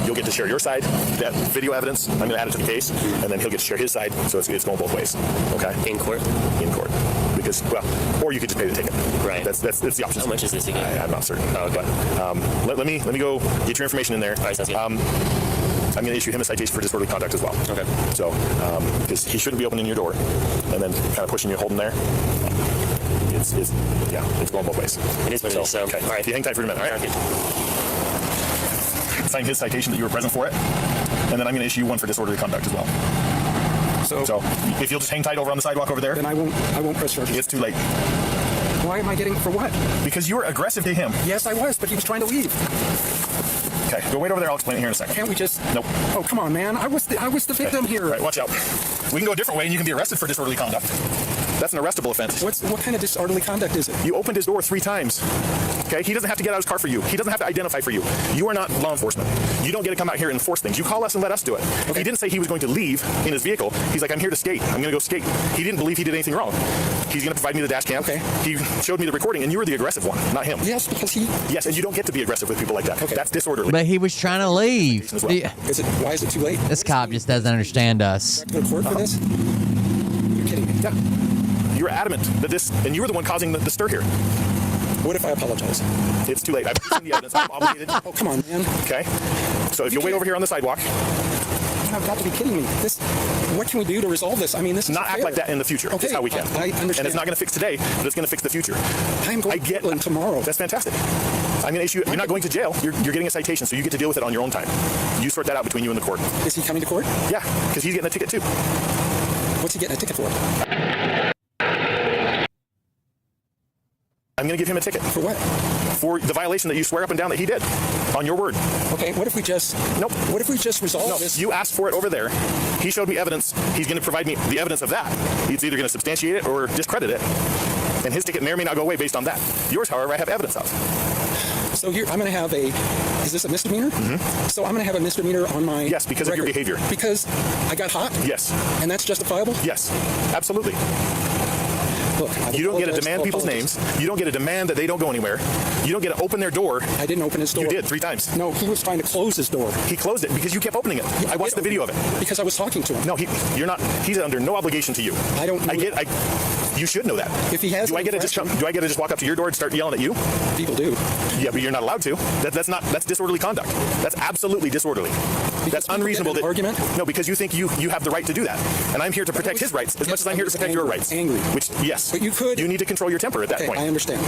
You'll get to share your side, that video evidence. I'm going to add it to the case, and then he'll get to share his side. So it's going both ways. Okay. In court? In court. Because, well, or you could just pay the ticket. Right. That's the option. How much is this again? I'm not certain. Oh, okay. But let me go get your information in there. All right, sounds good. I'm going to issue him a citation for disorderly conduct as well. Okay. So, because he shouldn't be opening your door and then kind of pushing you, holding there. It's going both ways. It is what it is. So, okay. all right. If you hang tight for a minute, all right? Sounds good. Sign his citation that you were present for it, and then I'm going to issue you one for disorderly conduct as well. So if you'll just hang tight over on the sidewalk over there, Then I won't press charges. it's too late. Why am I getting for what? Because you were aggressive to him. Yes, I was, but he was trying to leave. Okay, go wait over there. I'll explain it here in a second. Can't we just? Nope. Oh, come on, man. I was the victim here. All right, watch out. We can go a different way, and you can be arrested for disorderly conduct. That's an arrestable offense. What kind of disorderly conduct is it? You opened his door 3 times. Okay, he doesn't have to get out of his car for you. He doesn't have to identify for you. You are not law enforcement. You don't get to come out here and enforce things. You call us and let us do it. Okay. He didn't say he was going to leave in his vehicle. He's like, I'm here to skate. I'm going to go skate. He didn't believe he did anything wrong. He's going to provide me the dash cam. Okay. He showed me the recording, and you were the aggressive one, not him. Yes, because he. Yes, and you don't get to be aggressive with people like that. Okay. That's disorderly. But he was trying to leave. As well. Yeah. Why is it too late? This cop just doesn't understand us. Go to court for this? You're kidding me. Yeah. You were adamant that and you were the one causing the stir here. What if I apologize? It's too late. I've seen the evidence. I'm obligated. Oh, come on, man. Okay. So if you'll wait over here on the sidewalk, You've got to be kidding me. What can we do to resolve this? I mean, this is not act fair. like that in the future. Okay, Is how we can. I understand. And it's not going to fix today, but it's going to fix the future. I'm going to Portland tomorrow. That's fantastic. I'm going to issue. You're not going to jail. You're getting a citation, so you get to deal with it on your own time. You sort that out between you and the court. Is he coming to court? Yeah, because he's getting a ticket too. What's he getting a ticket for? I'm going to give him a ticket. For what? For the violation that you swear up and down that he did, on your word. Okay, what if we just... Nope. What if we just resolve this? You asked for it over there. He showed me evidence. He's going to provide me the evidence of that. He's either going to substantiate it or discredit it. And his ticket may or may not go away based on that. Yours, however, I have evidence of. So here, I'm going to have a... Is this a misdemeanor? Mm-hmm. So I'm going to have a misdemeanor on my... Yes, because record. of your behavior. Because I got hot? Yes. And that's justifiable? Yes, absolutely. Look, you don't get to demand people's names. You don't get to demand that they don't go anywhere. You don't get to open their door. I didn't open his door. You did 3 times. No, he was trying to close his door. He closed it because you kept opening it. I watched the video of it. Because I was talking to him. No, you're not. He's under no obligation to you. I don't know. You should know that. If he has, do I get to just walk up to your door and start yelling at you? People do. Yeah, but you're not allowed to. That's disorderly conduct. That's absolutely disorderly. That's unreasonable. Argument? No, because you think you have the right to do that, and I'm here to protect his rights as much as I'm here to protect your rights. Angry. Which yes, but you could. You need to control your temper at that point. I understand.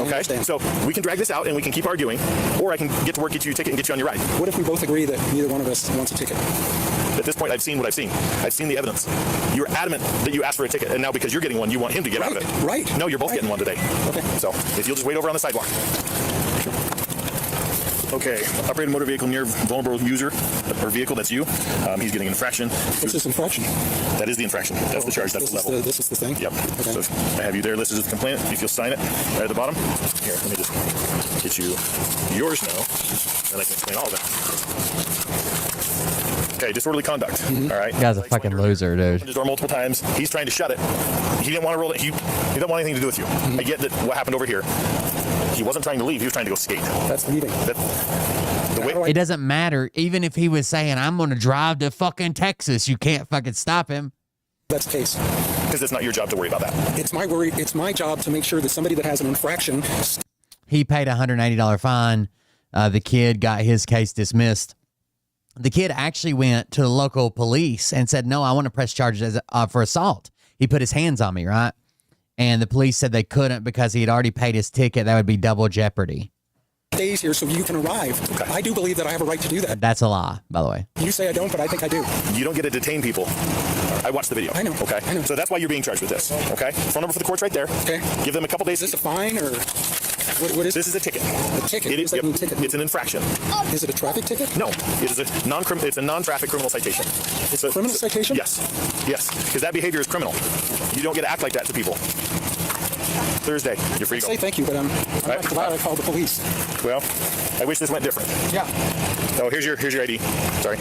Okay. So we can drag this out and we can keep arguing, or I can get to work, get you a ticket, and get you on your ride. What if we both agree that neither one of us wants a ticket? At this point, I've seen what I've seen. I've seen the evidence. You were adamant that you asked for a ticket, and now because you're getting one, you want him to get out of it. Right. No, you're both getting one today. Okay. So if you'll just wait over on the sidewalk. Okay, operating motor vehicle near vulnerable user or vehicle, that's you. He's getting an infraction. What's this infraction? That is the infraction. That's the charge. That's the level. This is the thing? Yep. Okay. So I have you there listed as the complainant. If you'll sign it right at the bottom. Here, let me just get you yours now, and I can explain all of it. Okay, disorderly conduct. All right. You guy's a fucking loser, dude. His door multiple times. He's trying to shut it. He didn't want to roll it. He didn't want anything to do with you. I get that what happened over here. He wasn't trying to leave. He was trying to go skate. That's leaving. It doesn't matter. Even if he was saying, I'm going to drive to fucking Texas, you can't fucking stop him. That's the case. Because it's not your job to worry about that. It's my worry. It's my job to make sure that somebody that has an infraction. He paid a $180 fine. The kid got his case dismissed. The kid actually went to the local police and said, no, I want to press charges for assault. He put his hands on me, right? And the police said they couldn't because he had already paid his ticket. That would be double jeopardy. Days here so you can arrive. Okay. I do believe that I have a right to do that. That's a lie, by the way. You say I don't, but I think I do. You don't get to detain people. I watched the video. I know. Okay. I know. So that's why you're being charged with this. Okay. Phone number for the court's right there. Okay. Give them a couple days. Is this a fine or what is this? Is a ticket. A ticket. It is. Yep. Ticket? It's an infraction. Is it a traffic ticket? No. It is a non-traffic criminal citation. It's a criminal citation? Yes. Yes. Because that behavior is criminal. You don't get to act like that to people. Thursday, you're free to go. Say thank you, but I'm not glad I called the police. Well, I wish this went different. Yeah. Oh, here's your ID. Sorry.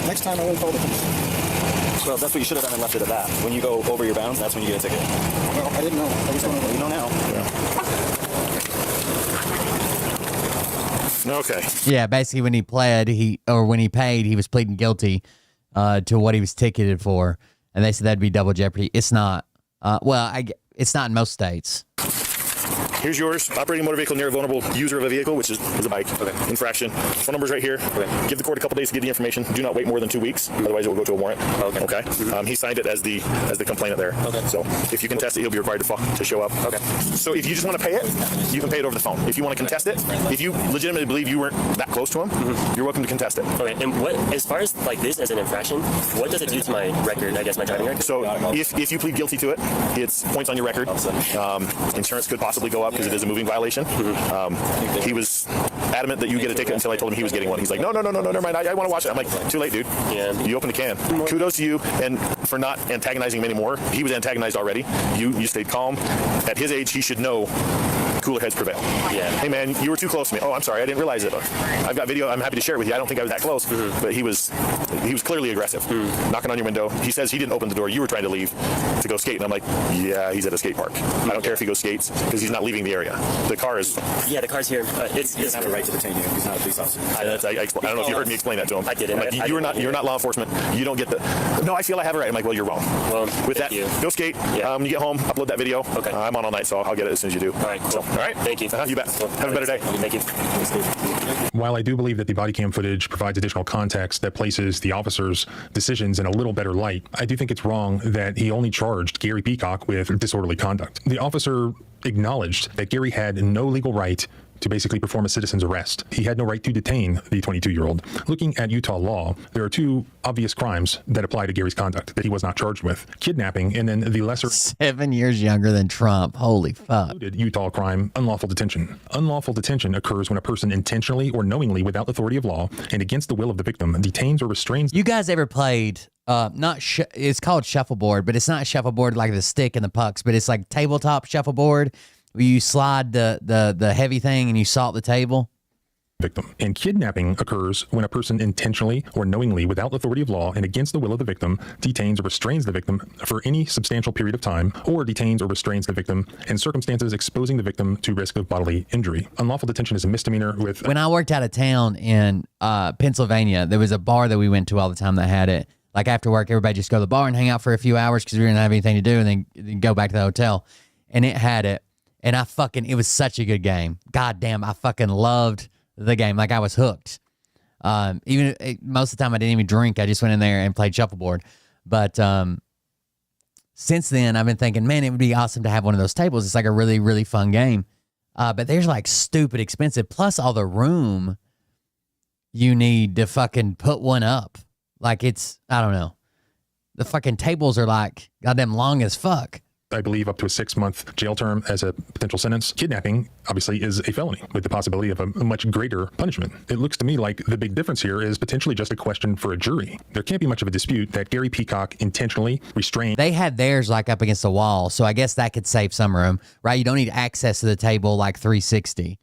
Next time I won't call the police. Well, that's what you should have done and left it at that. When you go over your bounds, that's when you get a ticket. Well, I didn't know. I was going to You know now. Yeah. Okay. Yeah, basically when he when he paid, he was pleading guilty to what he was ticketed for, and they said that'd be double jeopardy. It's not. It's not in most states. Here's yours. Operating motor vehicle near a vulnerable user of a vehicle, which is a bike. Okay. Infraction. Phone number's right here. Okay. Give the court a couple days to get the information. Do not wait more than 2 weeks. Otherwise, it will go to a warrant. Okay. Okay. He signed it as the complainant there. Okay. So if you contest it, he'll be required to show up. Okay. So if you just want to pay it, you can pay it over the phone. If you want to contest it, if you legitimately believe you weren't that close to him, you're welcome to contest it. Okay. And what, as far as like this as an infraction, what does it do to my record? I guess my driving record. So if you plead guilty to it, it's points on your record. Insurance could possibly go up because it is a moving violation. He was adamant that you get a ticket until I told him he was getting one. He's like, no, never mind. I want to watch it. I'm like, too late, dude. Yeah. You opened the can. Kudos to you and for not antagonizing him anymore. He was antagonized already. You stayed calm. At his age, he should know cooler heads prevail. Yeah. Hey, man, you were too close to me. Oh, I'm sorry. I didn't realize it. I've got video. I'm happy to share it with you. I don't think I was that close, but he was clearly aggressive. Knocking on your window. He says he didn't open the door. You were trying to leave to go skate. And I'm like, yeah, he's at a skate park. I don't care if he goes skates because he's not leaving the area. The car is... Yeah, the car's here. He doesn't have a right to detain you. He's not a police officer. I don't know if you heard me explain that to him. I didn't. Like, you're not law enforcement. You don't get the... No, I feel I have a right. I'm like, well, you're wrong. Well, with that, go skate. Yeah. When you get home, upload that video. Okay. I'm on all night, so I'll get it as soon as you do. All right, cool. So, all right? Thank you. You bet. Have a better day. Thank you. While I do believe that the body cam footage provides additional context that places the officer's decisions in a little better light, I do think it's wrong that he only charged Gary Peacock with disorderly conduct. The officer acknowledged that Gary had no legal right to basically perform a citizen's arrest. He had no right to detain the 22-year-old. Looking at Utah law, there are two obvious crimes that apply to Gary's conduct that he was not charged with. Kidnapping, and then the lesser... 7 years younger than Trump. Holy fuck. Utah crime, unlawful detention. Unlawful detention occurs when a person intentionally or knowingly, without authority of law and against the will of the victim, detains or restrains... You guys ever played... it's called shuffleboard, but it's not shuffleboard like the stick and the pucks, but it's like tabletop shuffleboard where you slide the heavy thing and you salt the table. Victim. And kidnapping occurs when a person intentionally or knowingly, without authority of law and against the will of the victim, detains or restrains the victim for any substantial period of time, or detains or restrains the victim in circumstances exposing the victim to risk of bodily injury. Unlawful detention is a misdemeanor with... When I worked out of town in Pennsylvania, there was a bar that we went to all the time that had it. Like after work, everybody just go to the bar and hang out for a few hours because we didn't have anything to do, and then go back to the hotel. And it had it. And it was such a good game. God damn, I fucking loved the game. Like I was hooked. Most of the time I didn't even drink. I just went in there and played shuffleboard. But since then, I've been thinking, man, it would be awesome to have one of those tables. It's like a really, really fun game. But there's like stupid expensive. Plus all the room you need to fucking put one up. Like I don't know. The fucking tables are like goddamn long as fuck. I believe up to a 6-month jail term as a potential sentence. Kidnapping, obviously, is a felony with the possibility of a much greater punishment. It looks to me like the big difference here is potentially just a question for a jury. There can't be much of a dispute that Gary Peacock intentionally restrained. They had theirs like up against the wall, so I guess that could save some room, right? You don't need access to the table like 360.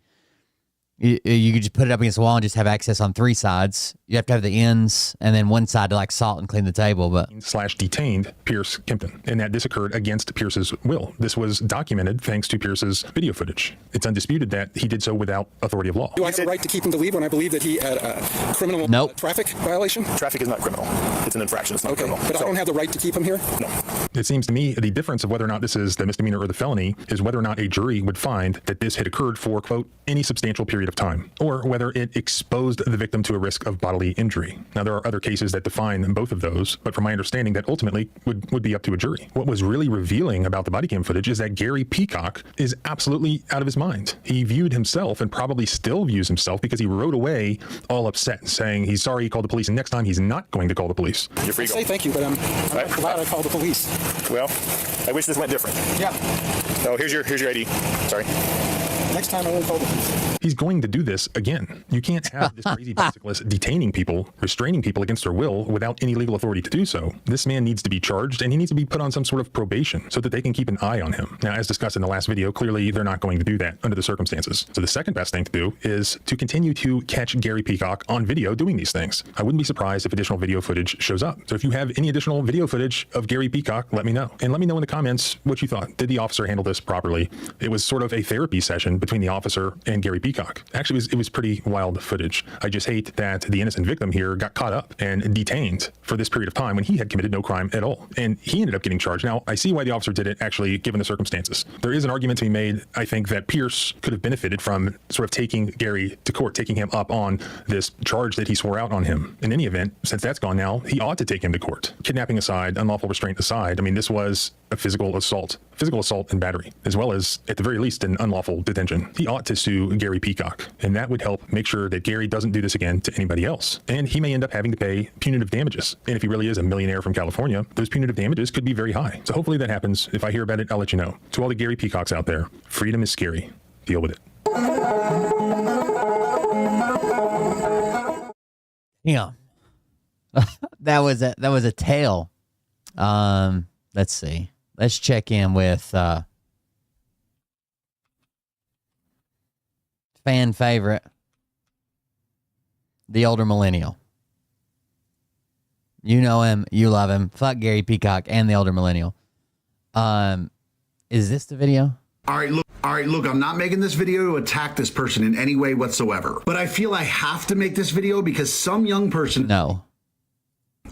You could just put it up against the wall and just have access on 3 sides. You have to have the ends and then one side to like salt and clean the table. But / detained Pierce Kempton, and that this occurred against Pierce's will. This was documented thanks to Pierce's video footage. It's undisputed that he did so without authority of law. Do I have the right to keep him to leave when I believe that he had a criminal traffic violation? Traffic is not criminal. It's an infraction. It's not criminal. But I don't have the right to keep him here? No. It seems to me the difference of whether or not this is the misdemeanor or the felony is whether or not a jury would find that this had occurred for, quote, any substantial period of time, or whether it exposed the victim to a risk of bodily injury. Now, there are other cases that define both of those, but from my understanding, that ultimately would be up to a jury. What was really revealing about the body cam footage is that Gary Peacock is absolutely out of his mind. He viewed himself and probably still views himself because he rode away all upset, saying he's sorry he called the police, and next time he's not going to call the police. You're free to go. Say thank you, but I'm glad I called the police. Well, I wish this went different. Yeah. Oh, here's your ID. Sorry. Next time I won't call the police. He's going to do this again. You can't have this crazy bicyclist detaining people, restraining people against their will without any legal authority to do so. This man needs to be charged, and he needs to be put on some sort of probation so that they can keep an eye on him. Now, as discussed in the last video, clearly they're not going to do that under the circumstances. So the second best thing to do is to continue to catch Gary Peacock on video doing these things. I wouldn't be surprised if additional video footage shows up. So if you have any additional video footage of Gary Peacock, let me know. And let me know in the comments what you thought. Did the officer handle this properly? It was sort of a therapy session between the officer and Gary Peacock. Actually, it was pretty wild footage. I just hate that the innocent victim here got caught up and detained for this period of time when he had committed no crime at all. And he ended up getting charged. Now, I see why the officer did it, actually, given the circumstances. There is an argument to be made, I think, that Pierce could have benefited from sort of taking Gary to court, taking him up on this charge that he swore out on him. In any event, since that's gone now, he ought to take him to court. Kidnapping aside, unlawful restraint aside, I mean, this was a physical assault and battery, as well as, at the very least, an unlawful detention. He ought to sue Gary Peacock, and that would help make sure that Gary doesn't do this again to anybody else. And he may end up having to pay punitive damages. And if he really is a millionaire from California, those punitive damages could be very high. So hopefully that happens. If I hear about it, I'll let you know. To all the Gary Peacocks out there, freedom is scary. Deal with it. yeah, that was a tale. Let's see. Let's check in with fan favorite, the older millennial. You know him, you love him. Fuck Gary Peacock and the older millennial. Is this the video? All right, look, I'm not making this video to attack this person in any way whatsoever. But I feel I have to make this video because some young person... No.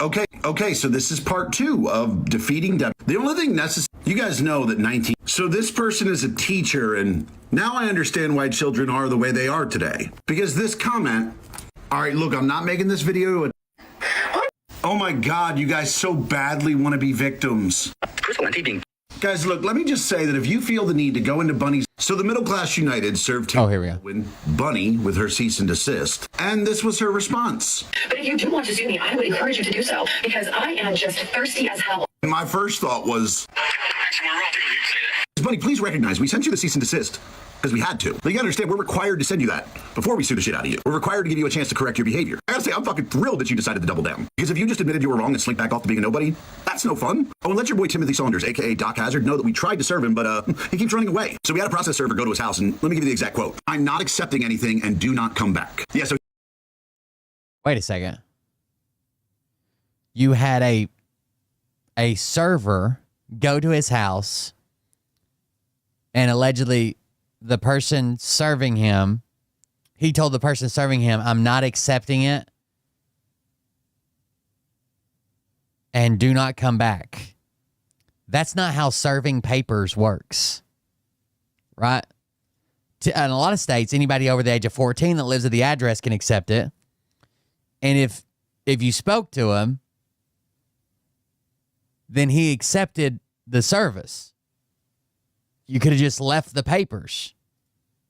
Okay, so this is part 2 of defeating Deb. The only thing necessary... You guys know that 19... So this person is a teacher, and now I understand why children are the way they are today. Because this comment... All right, look, I'm not making this video to... Oh my God, you guys so badly want to be victims. Guys, look, let me just say that if you feel the need to go into Bunny's... So the Middle Class United served here we go. Bunny with her cease and desist, and this was her response. But if you do want to sue me, I would encourage you to do so, because I am just thirsty as hell. And my first thought was... Bunny, please recognize we sent you the cease and desist because we had to. But you gotta understand, we're required to send you that before we sue the shit out of you. We're required to give you a chance to correct your behavior. I gotta say, I'm fucking thrilled that you decided to double down. Because if you just admitted you were wrong and slink back off to being a nobody, that's no fun. Oh, and let your boy Timothy Saunders, aka Doc Hazard, know that we tried to serve him, but he keeps running away. So we had a process server go to his house, and let me give you the exact quote. I'm not accepting anything and do not come back. Yeah, so... Wait a second. You had a server go to his house, and allegedly the person serving him, he told the person serving him, I'm not accepting it and do not come back. That's not how serving papers works, right? In a lot of states, anybody over the age of 14 that lives at the address can accept it. And if you spoke to him, then he accepted the service. You could have just left the papers.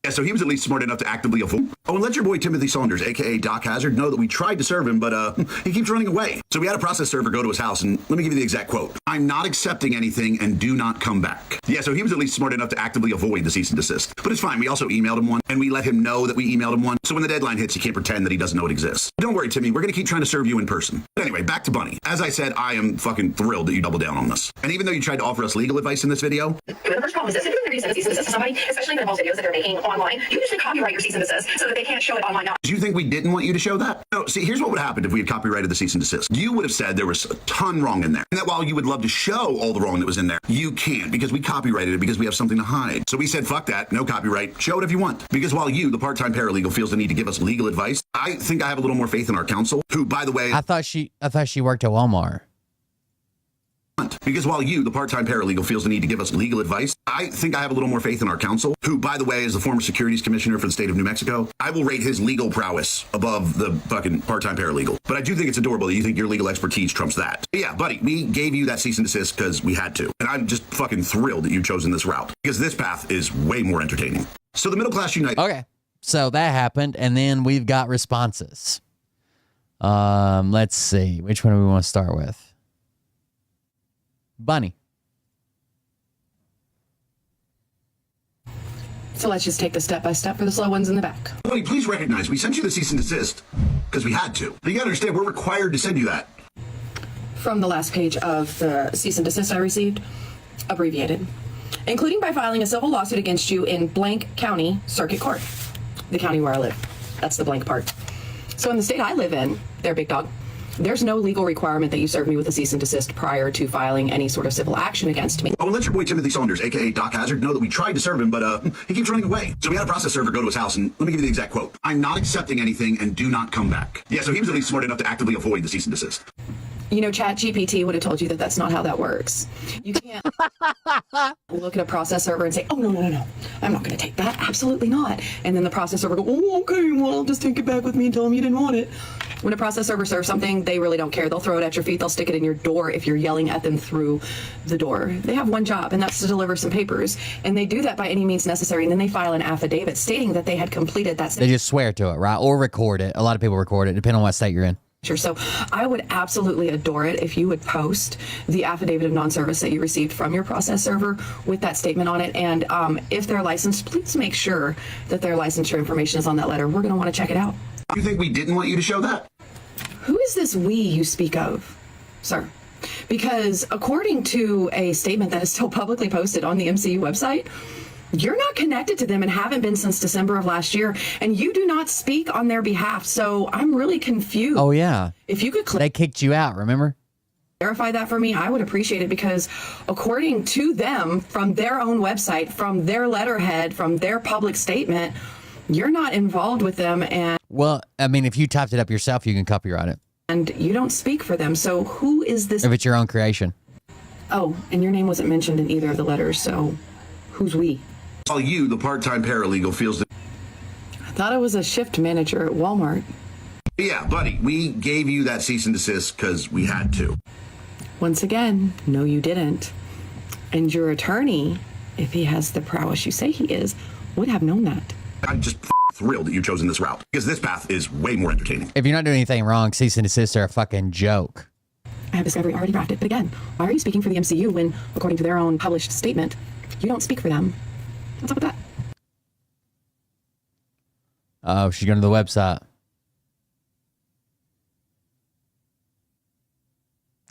Yeah, so he was at least smart enough to actively avoid. Oh, and let your boy Timothy Saunders, a.k.a. Doc Hazard, know that we tried to serve him, but he keeps running away. So we had a process server go to his house, and let me give you the exact quote. I'm not accepting anything and do not come back. Yeah, so he was at least smart enough to actively avoid the cease and desist. But it's fine. We also emailed him one, and we let him know that we emailed him one. So when the deadline hits, he can't pretend that he doesn't know it exists. Don't worry, Timmy. We're going to keep trying to serve you in person. But anyway, back to Bunny. As I said, I am fucking thrilled that you doubled down on this. And even though you tried to offer us legal advice in this video, The first problem is this: if you're going to send a cease and desist to somebody, especially if it involves videos that they're making online, you usually copyright your cease and desist so that they can't show it online. do you think we didn't want you to show that? No, see, here's what would have happened if we had copyrighted the cease and desist. You would have said there was a ton wrong in there. And that while you would love to show all the wrong that was in there, you can't because we copyrighted it because we have something to hide. So we said, fuck that, no copyright, show it if you want. Because while you, the part-time paralegal, feels the need to give us legal advice, I think I have a little more faith in our counsel, who, by the way... I thought she worked at Walmart. Because while you, the part-time paralegal, feels the need to give us legal advice, I think I have a little more faith in our counsel, who, by the way, is the former securities commissioner for the state of New Mexico. I will rate his legal prowess above the fucking part-time paralegal. But I do think it's adorable that you think your legal expertise trumps that. But yeah, buddy, we gave you that cease and desist because we had to. And I'm just fucking thrilled that you've chosen this route, because this path is way more entertaining. So the middle class unite. Okay, so that happened, and then we've got responses. Let's see. Which one do we want to start with? Bunny. So let's just take the step by step for the slow ones in the back. Buddy, please recognize we sent you the cease and desist because we had to. But you gotta understand, we're required to send you that. From the last page of the cease and desist I received, abbreviated, including by filing a civil lawsuit against you in blank county circuit court, the county where I live. That's the blank part. So in the state I live in, there, big dog, there's no legal requirement that you serve me with a cease and desist prior to filing any sort of civil action against me. Oh, and let your boy Timothy Saunders, a.k.a. Doc Hazard, know that we tried to serve him, but he keeps running away. So we had a process server go to his house, and let me give you the exact quote. I'm not accepting anything and do not come back. Yeah, so he was at least smart enough to actively avoid the cease and desist. You know, ChatGPT would have told you that that's not how that works. You can't look at a process server and say, oh, no, I'm not going to take that. Absolutely not. And then the process server go, oh, okay, well, I'll just take it back with me and tell them you didn't want it. When a process server serves something, they really don't care. They'll throw it at your feet. They'll stick it in your door if you're yelling at them through the door. They have one job, and that's to deliver some papers. And they do that by any means necessary. And then they file an affidavit stating that they had completed that. They just swear to it, right? Or record it. A lot of people record it, depending on what state you're in. So I would absolutely adore it if you would post the affidavit of non-service that you received from your process server with that statement on it. And if they're licensed, please make sure that their licensure information is on that letter. We're going to want to check it out. You think we didn't want you to show that? Who is this we you speak of, sir? Because according to a statement that is still publicly posted on the MCU website, you're not connected to them and haven't been since December of last year, and you do not speak on their behalf. So I'm really confused. Oh, yeah. If you could they kicked you out, remember? Clarify that for me, I would appreciate it, because according to them, from their own website, from their letterhead, from their public statement, you're not involved with them. And well, I mean, if you typed it up yourself, you can copyright it. And you don't speak for them. So who is this? If it's your own creation. Oh, and your name wasn't mentioned in either of the letters. So who's we? While you, the part-time paralegal, feels that... I thought I was a shift manager at Walmart. Yeah, buddy, we gave you that cease and desist because we had to. Once again, no, you didn't. And your attorney, if he has the prowess you say he is, would have known that. I'm just thrilled that you've chosen this route, because this path is way more entertaining. If you're not doing anything wrong, cease and desist are a fucking joke. I have discovery already drafted. But again, why are you speaking for the MCU when, according to their own published statement, you don't speak for them? What's up with that? Oh, she's going to the website.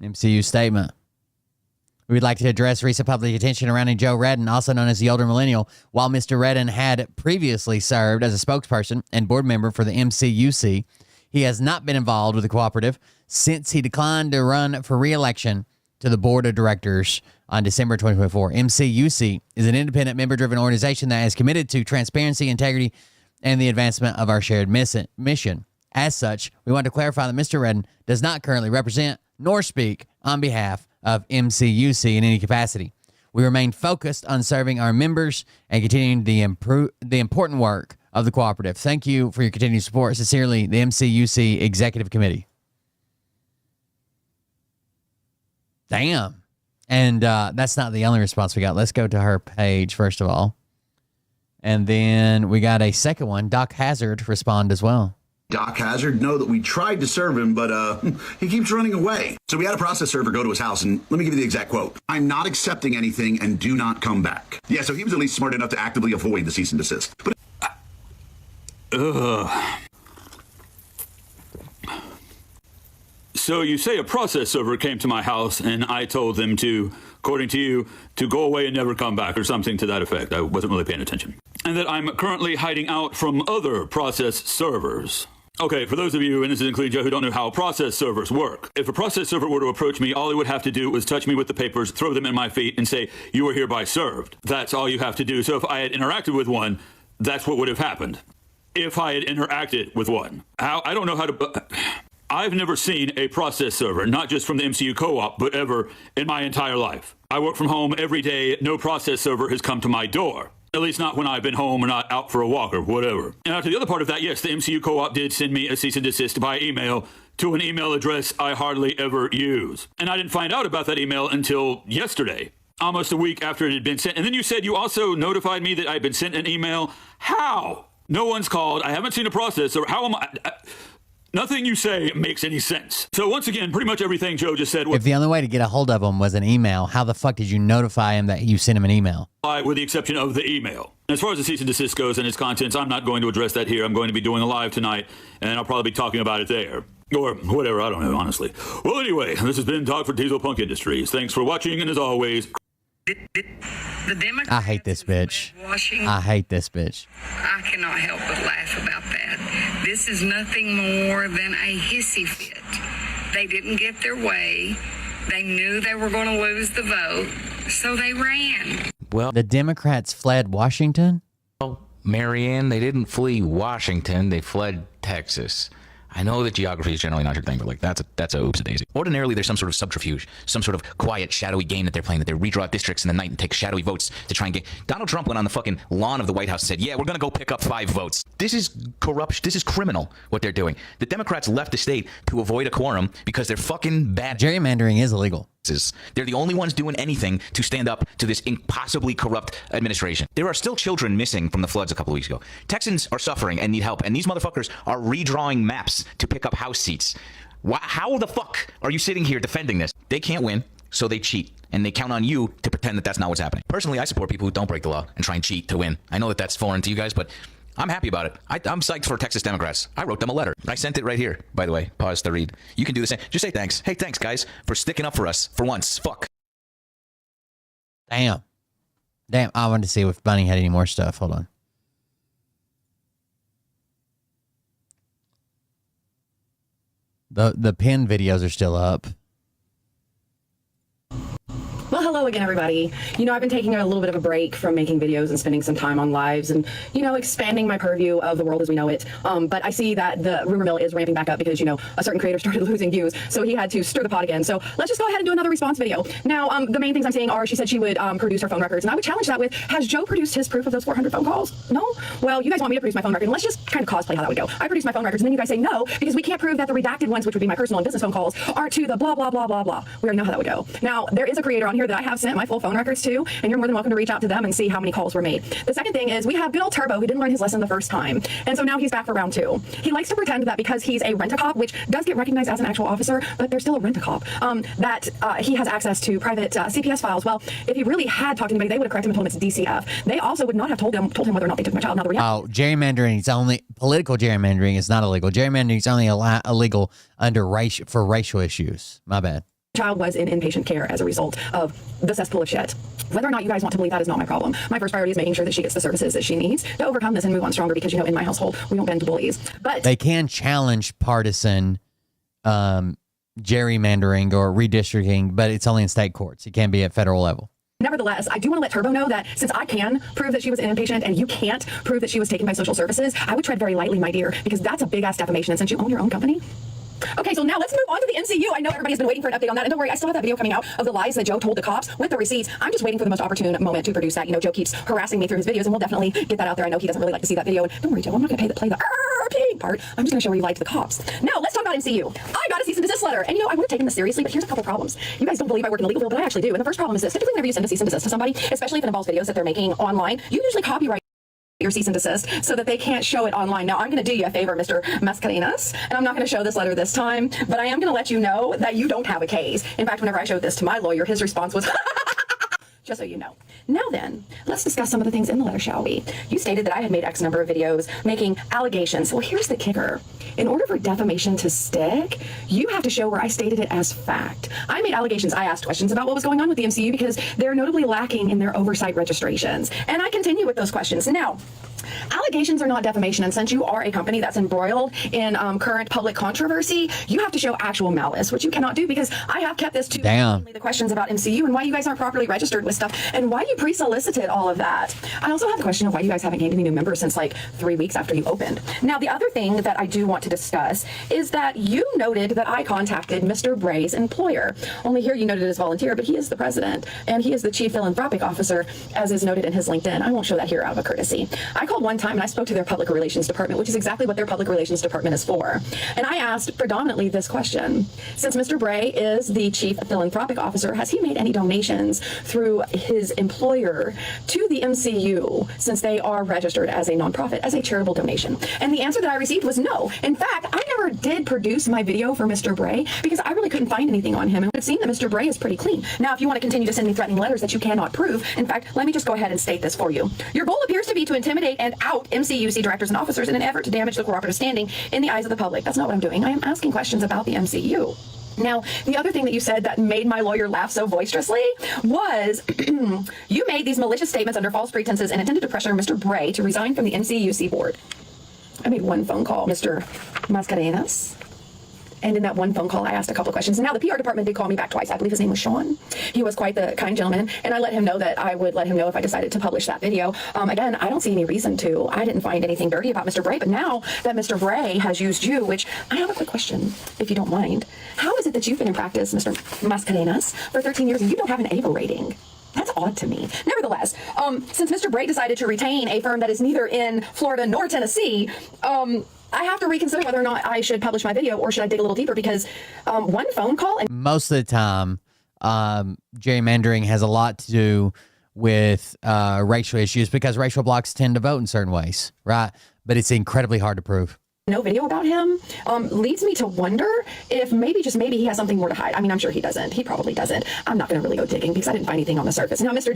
MCU statement. We'd like to address recent public attention surrounding Joe Redden, also known as the Older Millennial. While Mr. Redden had previously served as a spokesperson and board member for the MCUC, he has not been involved with the cooperative since he declined to run for re-election to the board of directors on December 2024. MCUC is an independent, member-driven organization that is committed to transparency, integrity, and the advancement of our shared mission. As such, we want to clarify that Mr. Redden does not currently represent nor speak on behalf of MCUC in any capacity. We remain focused on serving our members and continuing the important work of the cooperative. Thank you for your continued support. Sincerely, the MCUC Executive Committee. Damn. And that's not the only response we got. Let's go to her page, first of all. And then we got a second one. Doc Hazard respond as well. Doc Hazard know that we tried to serve him, but he keeps running away. So we had a process server go to his house, and let me give you the exact quote. I'm not accepting anything and do not come back. Yeah, so he was at least smart enough to actively avoid the cease and desist. But So you say a process server came to my house and I told them to, according to you, to go away and never come back or something to that effect. I wasn't really paying attention. And that I'm currently hiding out from other process servers. Okay, for those of you, and this is including Joe, who don't know how process servers work, if a process server were to approach me, all he would have to do was touch me with the papers, throw them in my feet, and say, you are hereby served. That's all you have to do. So if I had interacted with one, that's what would have happened. If I had interacted with one. How? I don't know how to... I've never seen a process server, not just from the MCU co-op, but ever in my entire life. I work from home every day. No process server has come to my door. At least not when I've been home or not out for a walk or whatever. And after the other part of that, yes, the MCU co-op did send me a cease and desist by email to an email address I hardly ever use. And I didn't find out about that email until yesterday, almost a week after it had been sent. And then you said you also notified me that I'd been sent an email. How? No one's called. I haven't seen a process server. How am I... Nothing you say makes any sense. So once again, pretty much everything Joe just said was... If the only way to get a hold of him was an email, how the fuck did you notify him that you sent him an email? With the exception of the email. As far as the cease and desist goes and its contents, I'm not going to address that here. I'm going to be doing a live tonight, and I'll probably be talking about it there. Or whatever, I don't know, honestly. Well, anyway, this has been Talk for Diesel Punk Industries. Thanks for watching, and as always... I hate this bitch. I hate this bitch. I cannot help but laugh about that. This is nothing more than a hissy fit. They didn't get their way. They knew they were going to lose the vote, so they ran. Well, the Democrats fled Washington? Well, Marianne, they didn't flee Washington. They fled Texas. I know that geography is generally not your thing, but like that's a oops-a-daisy. Ordinarily, there's some sort of subterfuge, some sort of quiet, shadowy game that they're playing, that they redraw districts in the night and take shadowy votes to try and get... Donald Trump went on the fucking lawn of the White House and said, yeah, we're going to go pick up 5 votes. This is corruption. This is criminal, what they're doing. The Democrats left the state to avoid a quorum because they're fucking bad. Gerrymandering is illegal. They're the only ones doing anything to stand up to this impossibly corrupt administration. There are still children missing from the floods a couple of weeks ago. Texans are suffering and need help, and these motherfuckers are redrawing maps to pick up House seats. How the fuck are you sitting here defending this? They can't win, so they cheat, and they count on you to pretend that that's not what's happening. Personally, I support people who don't break the law and try and cheat to win. I know that that's foreign to you guys, but I'm happy about it. I'm psyched for Texas Democrats. I wrote them a letter. I sent it right here, by the way. Pause to read. You can do the same. Just say thanks. Hey, thanks, guys, for sticking up for us for once. Fuck. Damn. I wanted to see if Bunny had any more stuff. Hold on. The pin videos are still up. Well, hello again, everybody. You know, I've been taking a little bit of a break from making videos and spending some time on lives and, you know, expanding my purview of the world as we know it. But I see that the rumor mill is ramping back up because, you know, a certain creator started losing views, so he had to stir the pot again. So let's just go ahead and do another response video. Now, the main things I'm seeing are she said she would produce her phone records, and I would challenge that with, has Joe produced his proof of those 400 phone calls? No? Well, you guys want me to produce my phone record, and let's just kind of cosplay how that would go. I produce my phone records, and then you guys say no, because we can't prove that the redacted ones, which would be my personal and business phone calls, are to the blah, blah, blah, blah, blah. We already know how that would go. Now, there is a creator on here that I have sent my full phone records to, and you're more than welcome to reach out to them and see how many calls were made. The second thing is we have good old Turbo, who didn't learn his lesson the first time, and so now he's back for round 2. He likes to pretend that because he's a rent-a-cop, which does get recognized as an actual officer, but they're still a rent-a-cop, that he has access to private CPS files. Well, if he really had talked to anybody, they would have corrected him and told him it's DCF. They also would not have told him whether or not they took my child. Now the reality. Gerrymandering is only political gerrymandering is not illegal. Gerrymandering is only illegal under for racial issues. My bad. Child was in inpatient care as a result of the cesspool of shit. Whether or not you guys want to believe that is not my problem. My first priority is making sure that she gets the services that she needs to overcome this and move on stronger, because, you know, in my household, we don't bend to bullies. But they can challenge partisan gerrymandering or redistricting, but it's only in state courts. It can't be at federal level. Nevertheless, I do want to let Turbo know that since I can prove that she was an inpatient and you can't prove that she was taken by social services, I would tread very lightly, my dear, because that's a big-ass defamation. And since you own your own company... Okay, so now let's move on to the MCU. I know everybody's been waiting for an update on that, and don't worry, I still have that video coming out of the lies that Joe told the cops with the receipts. I'm just waiting for the most opportune moment to produce that. You know, Joe keeps harassing me through his videos, and we'll definitely get that out there. I know he doesn't really like to see that video, and don't worry, Joe, I'm not going to play the ping part. I'm just going to show where you lied to the cops. Now, let's talk about MCU. I got a cease and desist letter, and you know, I would have taken this seriously, but here's a couple problems. You guys don't believe I work in the legal field, but I actually do, and the first problem is this. Typically, whenever you send a cease and desist to somebody, especially if it involves videos that they're making online, you usually copyright your cease and desist so that they can't show it online. Now, I'm going to do you a favor, Mr. Mascarenas, and I'm not going to show this letter this time, but I am going to let you know that you don't have a case. In fact, whenever I showed this to my lawyer, his response was, just so you know. Now then, let's discuss some of the things in the letter, shall we? You stated that I had made X number of videos making allegations. Well, here's the kicker. In order for defamation to stick, you have to show where I stated it as fact. I made allegations. I asked questions about what was going on with the MCU because they're notably lacking in their oversight registrations. And I continue with those questions. Now, allegations are not defamation, and since you are a company that's embroiled in current public controversy, you have to show actual malice, which you cannot do because I have kept this to mainly the questions about MCU and why you guys aren't properly registered with stuff and why you pre-solicited all of that. I also have the question of why you guys haven't gained any new members since like 3 weeks after you opened. Now, the other thing that I do want to discuss is that you noted that I contacted Mr. Bray's employer. Only here you noted it as volunteer, but he is the president and he is the chief philanthropic officer, as is noted in his LinkedIn. I won't show that here out of a courtesy. I called one time and I spoke to their public relations department, which is exactly what their public relations department is for. And I asked predominantly this question. Since Mr. Bray is the chief philanthropic officer, has he made any donations through his employer to the MCU since they are registered as a nonprofit, as a charitable donation? And the answer that I received was no. In fact, I never did produce my video for Mr. Bray because I really couldn't find anything on him. And it seemed that Mr. Bray is pretty clean. Now, if you want to continue to send me threatening letters that you cannot prove, in fact, let me just go ahead and state this for you. Your goal appears to be to intimidate and out MCUC directors and officers in an effort to damage the cooperative standing in the eyes of the public. That's not what I'm doing. I am asking questions about the MCU. Now, the other thing that you said that made my lawyer laugh so boisterously was you made these malicious statements under false pretenses and intended to pressure Mr. Bray to resign from the MCUC board. I made one phone call, Mr. Mascarenas. And in that one phone call, I asked a couple of questions. And now the PR department did call me back twice. I believe his name was Sean. He was quite the kind gentleman. And I let him know that I would let him know if I decided to publish that video. Again, I don't see any reason to. I didn't find anything dirty about Mr. Bray. But now that Mr. Bray has used you, which I have a quick question, if you don't mind. How is it that you've been in practice, Mr. Mascarenas, for 13 years and you don't have an AVA rating? That's odd to me. Nevertheless, since Mr. Bray decided to retain a firm that is neither in Florida nor Tennessee, I have to reconsider whether or not I should publish my video or should I dig a little deeper because one phone call and most of the time, gerrymandering has a lot to do with racial issues because racial blocs tend to vote in certain ways, right? But it's incredibly hard to prove. no video about him leads me to wonder if maybe, just maybe, he has something more to hide. I mean, I'm sure he doesn't. He probably doesn't. I'm not going to really go digging because I didn't find anything on the surface. Now, Mr.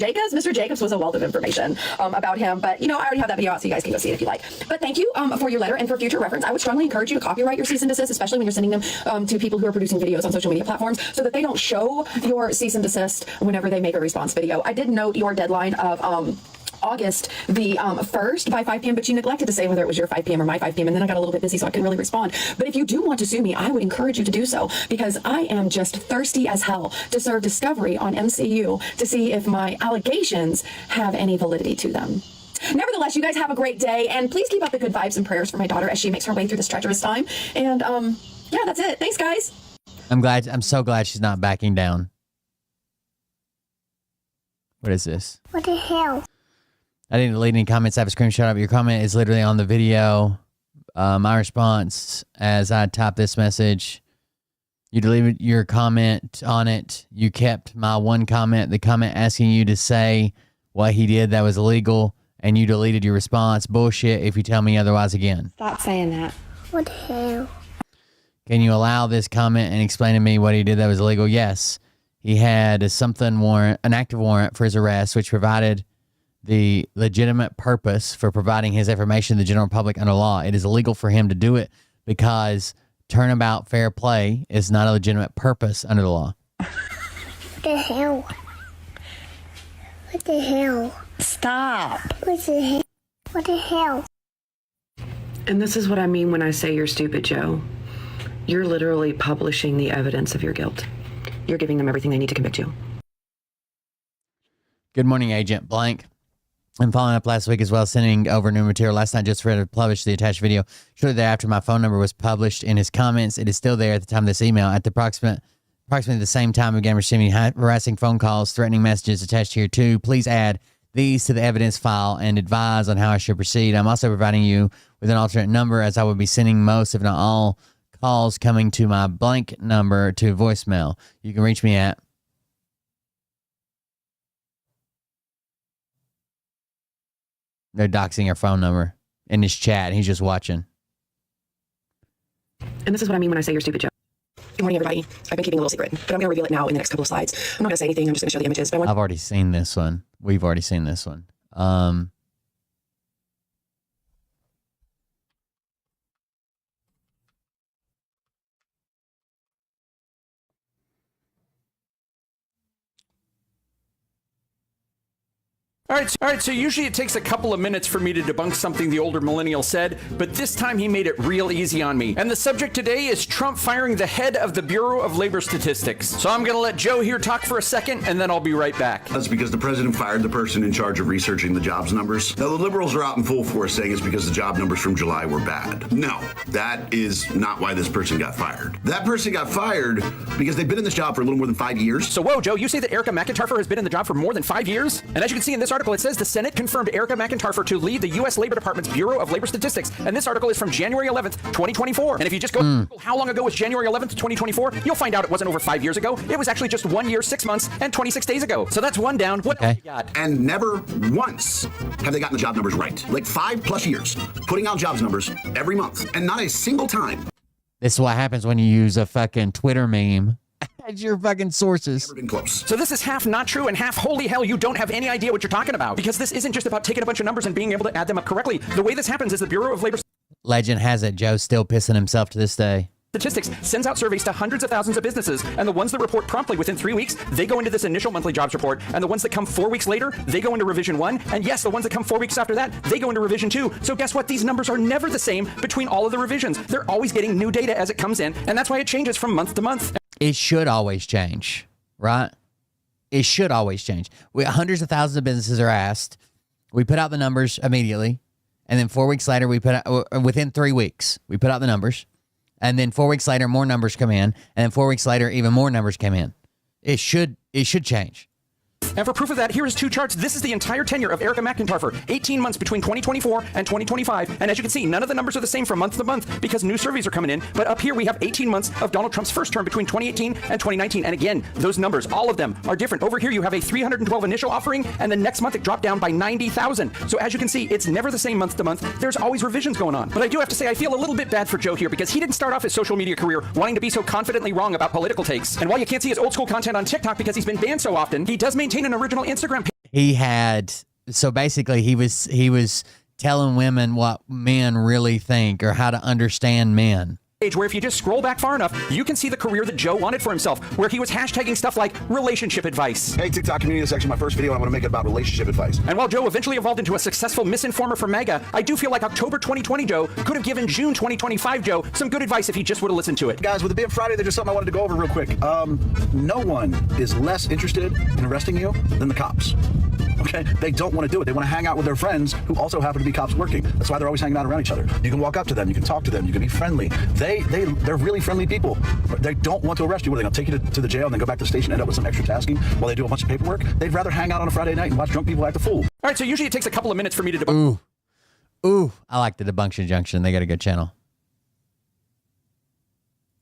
Jacobs was a wealth of information about him, but, you know, I already have that video out so you guys can go see it if you like. But thank you for your letter, and for future reference, I would strongly encourage you to copyright your cease and desist, especially when you're sending them to people who are producing videos on social media platforms so that they don't show your cease and desist whenever they make a response video. I did note your deadline of August the 1st by 5 p.m., but you neglected to say whether it was your 5 p.m. or my 5 p.m., and then I got a little bit busy, so I couldn't really respond. But if you do want to sue me, I would encourage you to do so, because I am just thirsty as hell to serve discovery on MCU to see if my allegations have any validity to them. Nevertheless, you guys have a great day, and please keep up the good vibes and prayers for my daughter as she makes her way through this treacherous time. And yeah, that's it. Thanks, guys. I'm so glad she's not backing down. What is this? What the hell? I didn't delete any comments. I have a screenshot of your comment. Is literally on the video. My response as I type this message. You deleted your comment on it. You kept my one comment, the comment asking you to say what he did that was illegal, and you deleted your response. Bullshit if you tell me otherwise again. Stop saying that. What the hell? Can you allow this comment and explain to me what he did that was illegal? Yes. He had an active warrant for his arrest, which provided the legitimate purpose for providing his information to the general public under law. It is illegal for him to do it because turnabout fair play is not a legitimate purpose under the law. What the hell? What the hell? Stop. What the hell? What the hell? And this is what I mean when I say you're stupid, Joe. You're literally publishing the evidence of your guilt. You're giving them everything they need to convict you. Good morning, Agent Blank. I'm following up last week as well, sending over new material. Last night, just ready to publish the attached video. Shortly thereafter, my phone number was published in his comments. It is still there at the time of this email. At the approximately the same time, again, receiving harassing phone calls, threatening messages attached here too. Please add these to the evidence file and advise on how I should proceed. I'm also providing you with an alternate number, as I will be sending most, if not all, calls coming to my blank number to voicemail. You can reach me at They're doxing her phone number in his chat. And he's just watching. And this is what I mean when I say you're stupid, Joe. Good morning, everybody. I've been keeping a little secret, but I'm going to reveal it now in the next couple of slides. I'm not going to say anything. I'm just going to show the images. But I've already seen this one. We've already seen this one. All right, so usually it takes a couple of minutes for me to debunk something the older millennial said, but this time he made it real easy on me. And the subject today is Trump firing the head of the Bureau of Labor Statistics. So I'm going to let Joe here talk for a second, and then I'll be right back. That's because the president fired the person in charge of researching the jobs numbers. Now, the liberals are out in full force saying it's because the job numbers from July were bad. No, that is not why this person got fired. That person got fired because they've been in this job for a little more than 5 years. So, whoa, Joe, you say that Erica McIntyre has been in the job for more than 5 years? And as you can see in this article, it says the Senate confirmed Erica McIntyre to lead the U.S. Labor Department's Bureau of Labor Statistics. And this article is from January 11th, 2024. And if you just go how long ago was January 11th, 2024, you'll find out it wasn't over 5 years ago. It was actually just 1 year, 6 months, and 26 days ago. So that's one down. What else you got? And never once have they gotten the job numbers right. Like 5+ years, putting out jobs numbers every month. And not a single time. This is what happens when you use a fucking Twitter meme as your fucking sources. Never been close. So this is half not true and half holy hell you don't have any idea what you're talking about. Because this isn't just about taking a bunch of numbers and being able to add them up correctly. The way this happens is the Bureau of Labor Legend has it, Joe's still pissing himself to this day. Statistics sends out surveys to hundreds of thousands of businesses, and the ones that report promptly within 3 weeks, they go into this initial monthly jobs report, and the ones that come 4 weeks later, they go into revision 1, and yes, the ones that come 4 weeks after that, they go into revision 2. So guess what? These numbers are never the same between all of the revisions. They're always getting new data as it comes in, and that's why it changes from month to month. It should always change, right? It should always change. Hundreds of thousands of businesses are asked. We put out the numbers immediately, and then 4 weeks later, we put out, within 3 weeks, we put out the numbers. And then 4 weeks later, more numbers come in. And then 4 weeks later, even more numbers came in. It should change. And for proof of that, here is 2 charts. This is the entire tenure of Erica McIntyre, 18 months between 2024 and 2025. And as you can see, none of the numbers are the same from month to month because new surveys are coming in. But up here, we have 18 months of Donald Trump's first term between 2018 and 2019. And again, those numbers, all of them are different. Over here, you have a 312 initial offering, and the next month it dropped down by 90,000. So as you can see, it's never the same month to month. There's always revisions going on. But I do have to say, I feel a little bit bad for Joe here because he didn't start off his social media career wanting to be so confidently wrong about political takes. And while you can't see his old school content on TikTok because he's been banned so often, he does maintain an original Instagram page. He had, so basically he was telling women what men really think or how to understand men. Where if you just scroll back far enough, you can see the career that Joe wanted for himself, where he was hashtagging stuff like relationship advice. Hey, TikTok community, this is actually my first video, and I want to make it about relationship advice. And while Joe eventually evolved into a successful misinformer for MAGA, I do feel like October 2020 Joe could have given June 2025 Joe some good advice if he just would have listened to it. Guys, with it being Friday, there's just something I wanted to go over real quick. No one is less interested in arresting you than the cops. Okay? They don't want to do it. They want to hang out with their friends who also happen to be cops working. That's why they're always hanging out around each other. You can walk up to them, you can talk to them, you can be friendly. They're really friendly people. They don't want to arrest you. What are they going to take you to the jail and then go back to the station and end up with some extra tasking while they do a bunch of paperwork? They'd rather hang out on a Friday night and watch drunk people act a fool. All right, so usually it takes a couple of minutes for me to debunk. Ooh, I like the Debunction Junction. They got a good channel.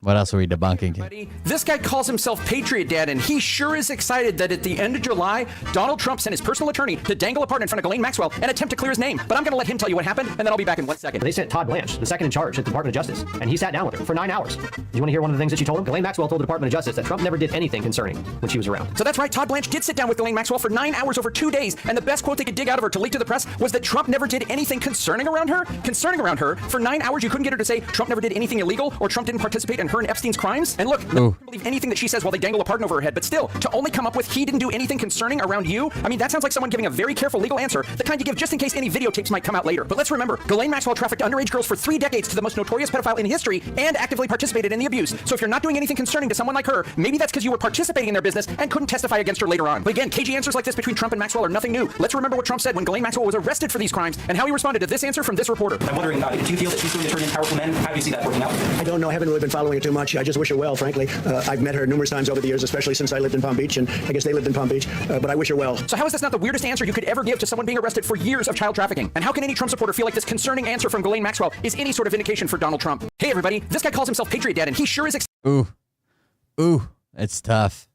What else are we debunking? This guy calls himself Patriot Dad, and he sure is excited that at the end of July, Donald Trump sent his personal attorney to dangle a pardon in front of Ghislaine Maxwell and attempt to clear his name. But I'm going to let him tell you what happened, and then I'll be back in 1 second. They sent Todd Blanche, the second in charge at the Department of Justice, and he sat down with her for 9 hours. Do you want to hear one of the things that she told him? Ghislaine Maxwell told the Department of Justice that Trump never did anything concerning when she was around. So that's right, Todd Blanche did sit down with Ghislaine Maxwell for 9 hours over 2 days, and the best quote they could dig out of her to leak to the press was that Trump never did anything concerning around her. For 9 hours, you couldn't get her to say Trump never did anything illegal or Trump didn't participate in her and Epstein's crimes. And look, no one can believe anything that she says while they dangle a pardon over her head, but still, to only come up with he didn't do anything concerning around you, I mean, that sounds like someone giving a very careful legal answer, the kind you give just in case any videotapes might come out later. But let's remember, Ghislaine Maxwell trafficked underage girls for 3 decades to the most notorious pedophile in history and actively participated in the abuse. So if you're not doing anything concerning to someone like her, maybe that's because you were participating in their business and couldn't testify against her later on. But again, cagey answers like this between Trump and Maxwell are nothing new. Let's remember what Trump said when Ghislaine Maxwell was arrested for these crimes and how he responded to this answer from this reporter. I'm wondering, do you feel that she's going to turn in powerful men? How do you see that working out? I don't know. I haven't really been following her too much. I just wish her well, frankly. I've met her numerous times over the years, especially since I lived in Palm Beach, and I guess they lived in Palm Beach, but I wish her well. So how is this not the weirdest answer you could ever give to someone being arrested for years of child trafficking? And how can any Trump supporter feel like this concerning answer from Ghislaine Maxwell is any sort of indication for Donald Trump? Hey everybody, this guy calls himself Patriot Dad, and he sure is Ooh, it's tough.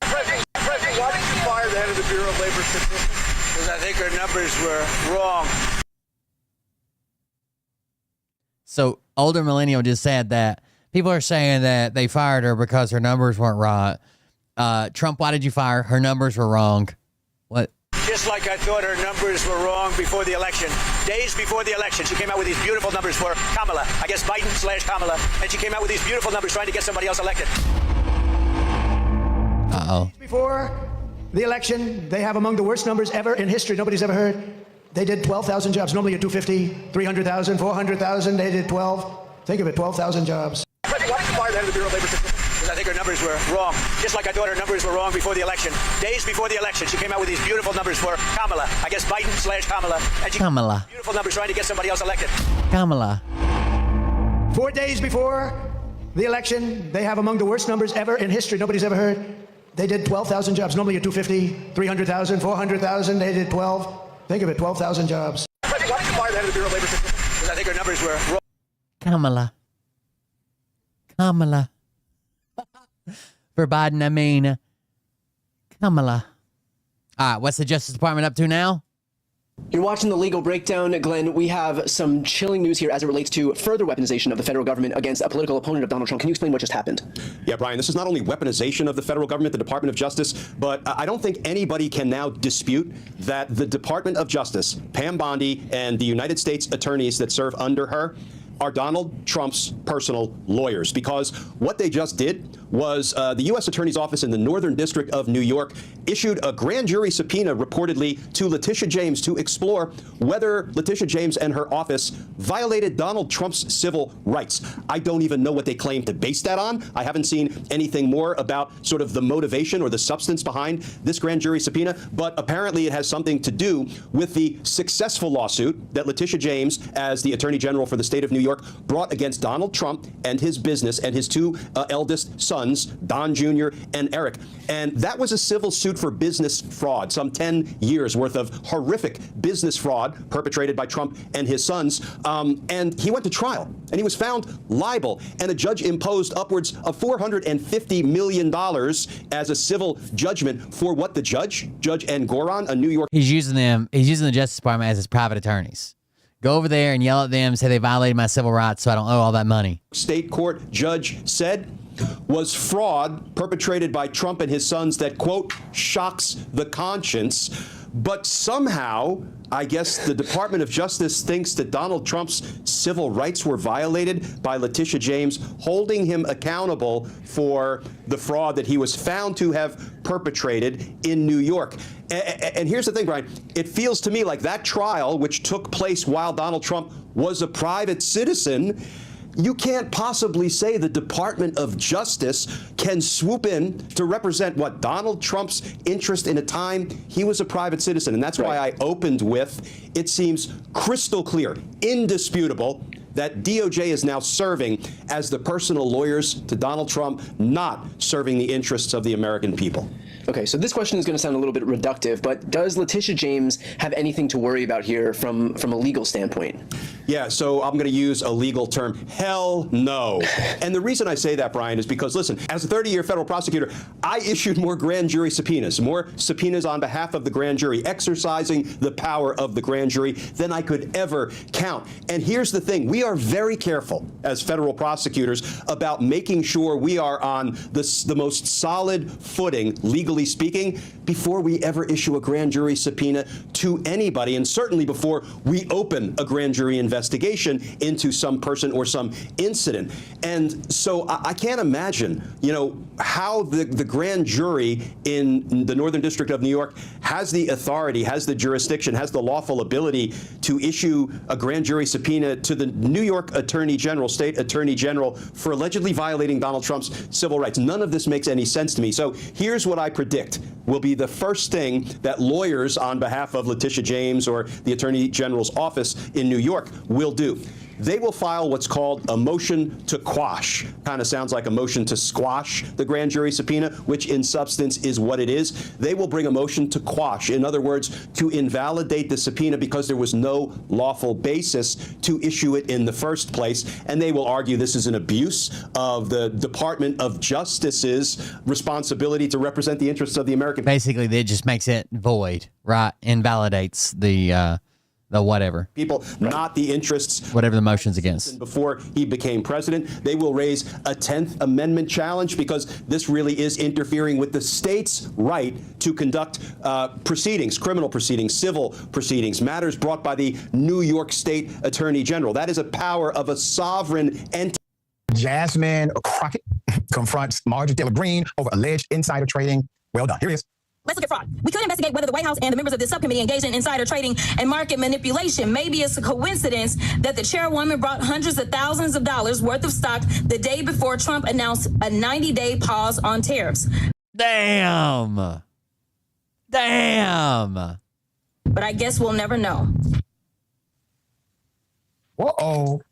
President, why did you fire the head of the Bureau of Labor Statistics? Because I think her numbers were wrong. So older millennial just said that people are saying that they fired her because her numbers weren't right. Trump, why did you fire? Her numbers were wrong. What? Just like I thought her numbers were wrong before the election. Days before the election, she came out with these beautiful numbers for Kamala. I guess Biden/Kamala. And she came out with these beautiful numbers trying to get somebody else elected. Uh-oh. Before the election, they have among the worst numbers ever in history. Nobody's ever heard. They did 12,000 jobs. Normally at 250, 300,000, 400,000. They did 12. Think of it, 12,000 jobs. Why did you fire the head of the Bureau of Labor Statistics? Because I think her numbers were wrong. Just like I thought her numbers were wrong before the election. Days before the election, she came out with these beautiful numbers for Kamala. I guess Biden/Kamala. And she Kamala. Beautiful numbers trying to get somebody else elected. Kamala. 4 days before the election, they have among the worst numbers ever in history. Nobody's ever heard. They did 12,000 jobs. Normally at 250, 300,000, 400,000. They did 12. Think of it, 12,000 jobs. Why did you fire the head of the Bureau of Labor Statistics? Because I think her numbers were wrong. Kamala. Kamala. For Biden, I mean Kamala. All right, what's the Justice Department up to now? You're watching The Legal Breakdown. Glenn, we have some chilling news here as it relates to further weaponization of the federal government against a political opponent of Donald Trump. Can you explain what just happened? Yeah, Brian, this is not only weaponization of the federal government, the Department of Justice, but I don't think anybody can now dispute that the Department of Justice, Pam Bondi, and the United States attorneys that serve under her are Donald Trump's personal lawyers, because what they just did was the U.S. Attorney's Office in the Northern District of New York issued a grand jury subpoena reportedly to Letitia James to explore whether Letitia James and her office violated Donald Trump's civil rights. I don't even know what they claim to base that on. I haven't seen anything more about sort of the motivation or the substance behind this grand jury subpoena, but apparently it has something to do with the successful lawsuit that Letitia James, as the Attorney General for the state of New York, brought against Donald Trump and his business and his two eldest sons, Don Jr. and Eric. And that was a civil suit for business fraud, some 10 years worth of horrific business fraud perpetrated by Trump and his sons. And he went to trial and he was found liable. And a judge imposed upwards of $450 million as a civil judgment for what the Judge Engoron, a New York. He's using the Justice Department as his private attorneys. Go over there and yell at them, say they violated my civil rights, so I don't owe all that money. State court judge said was fraud perpetrated by Trump and his sons that, quote, shocks the conscience. But somehow, I guess the Department of Justice thinks that Donald Trump's civil rights were violated by Letitia James, holding him accountable for the fraud that he was found to have perpetrated in New York. And here's the thing, Brian. It feels to me like that trial, which took place while Donald Trump was a private citizen, you can't possibly say the Department of Justice can swoop in to represent what Donald Trump's interest in a time he was a private citizen. And that's why I opened with, it seems crystal clear, indisputable, that DOJ is now serving as the personal lawyers to Donald Trump, not serving the interests of the American people. Okay, so this question is going to sound a little bit reductive, but does Letitia James have anything to worry about here from a legal standpoint? Yeah, so I'm going to use a legal term. Hell no. And the reason I say that, Brian, is because, listen, as a 30-year federal prosecutor, I issued more grand jury subpoenas, on behalf of the grand jury, exercising the power of the grand jury than I could ever count. And here's the thing. We are very careful as federal prosecutors about making sure we are on the most solid footing, legally speaking, before we ever issue a grand jury subpoena to anybody, and certainly before we open a grand jury investigation into some person or some incident. And so I can't imagine, how the grand jury in the Northern District of New York has the authority, has the jurisdiction, has the lawful ability to issue a grand jury subpoena to the New York Attorney General, State Attorney General, for allegedly violating Donald Trump's civil rights. None of this makes any sense to me. So here's what I predict will be the first thing that lawyers on behalf of Letitia James or the Attorney General's office in New York will do. they will file what's called a motion to quash. Kind of sounds like a motion to squash the grand jury subpoena, which in substance is what it is. They will bring a motion to quash. In other words, to invalidate the subpoena because there was no lawful basis to issue it in the first place. And they will argue this is an abuse of the Department of Justice's responsibility to represent the interests of the American. Basically, it just makes it void, right? Invalidates the whatever. People, not the interests. Whatever the motion's against. Before he became president, they will raise a 10th Amendment challenge because this really is interfering with the state's right to conduct proceedings, criminal proceedings, civil proceedings, matters brought by the New York State Attorney General. That is a power of a sovereign entity. Jasmine Crockett confronts Marjorie Taylor Greene over alleged insider trading. Well done. Here it is. Let's look at fraud. We could investigate whether the White House and the members of this subcommittee engaged in insider trading and market manipulation. Maybe it's a coincidence that the chairwoman brought hundreds of thousands of dollars worth of stock the day before Trump announced a 90-day pause on tariffs. Damn. Damn. But I guess we'll never know. Uh-oh.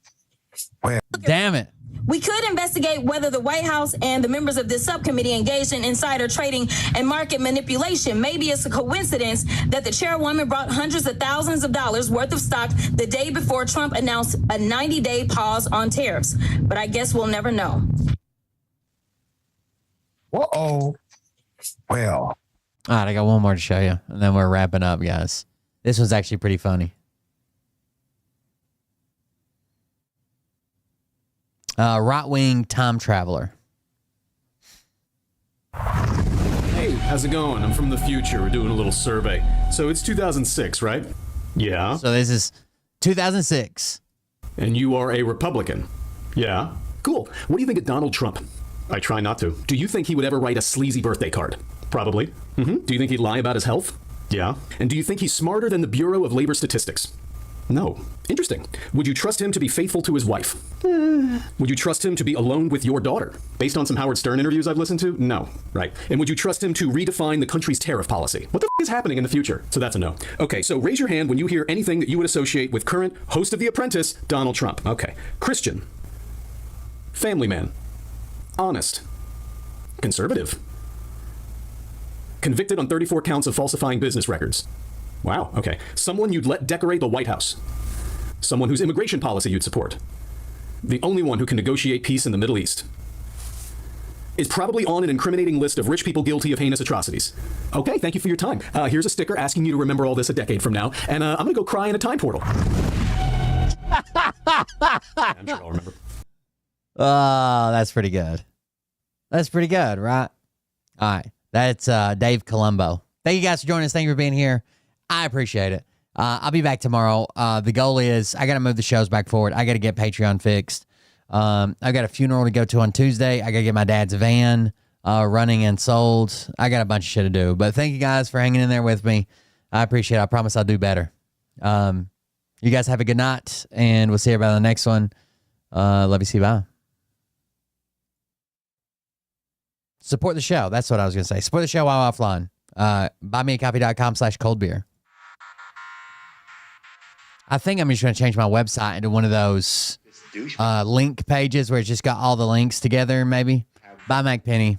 Well, damn it. We could investigate whether the White House and the members of this subcommittee engaged in insider trading and market manipulation. Maybe it's a coincidence that the chairwoman brought hundreds of thousands of dollars worth of stock the day before Trump announced a 90-day pause on tariffs. But I guess we'll never know. Uh-oh. Well. All right, I got one more to show you, and then we're wrapping up, guys. This one's actually pretty funny. Right-wing time traveler. Hey, how's it going? I'm from the future. We're doing a little survey. So it's 2006, right? Yeah. So this is 2006. And you are a Republican? Yeah. Cool. What do you think of Donald Trump? I try not to. Do you think he would ever write a sleazy birthday card? Probably. Mm-hmm. Do you think he'd lie about his health? Yeah. And do you think he's smarter than the Bureau of Labor Statistics? No. Interesting. Would you trust him to be faithful to his wife? Would you trust him to be alone with your daughter? Based on some Howard Stern interviews I've listened to? No. Right. And would you trust him to redefine the country's tariff policy? What the is happening in the future? So that's a no. Okay, so raise your hand when you hear anything that you would associate with current host of The Apprentice, Donald Trump. Okay. Christian. Family man. Honest. Conservative. Convicted on 34 counts of falsifying business records. Wow, okay. Someone you'd let decorate the White House. Someone whose immigration policy you'd support. The only one who can negotiate peace in the Middle East. Is probably on an incriminating list of rich people guilty of heinous atrocities. Okay, thank you for your time. Here's a sticker asking you to remember all this a decade from now, and I'm gonna go cry in a time portal. I'm sure I'll remember. Oh, that's pretty good. That's pretty good, right? All right. That's Dave Colombo. Thank you guys for joining us. Thank you for being here. I appreciate it. I'll be back tomorrow. The goal is I got to move the shows back forward. I got to get Patreon fixed. I got a funeral to go to on Tuesday. I got to get my dad's van running and sold. I got a bunch of shit to do. But thank you guys for hanging in there with me. I appreciate it. I promise I'll do better. You guys have a good night, and we'll see everybody on the next one. Love you. See you. Bye. Support the show. That's what I was going to say. Support the show while offline. Buymeacoffee.com/coldbeer. I think I'm just going to change my website into one of those link pages where it's just got all the links together, maybe. Bye, McPenny.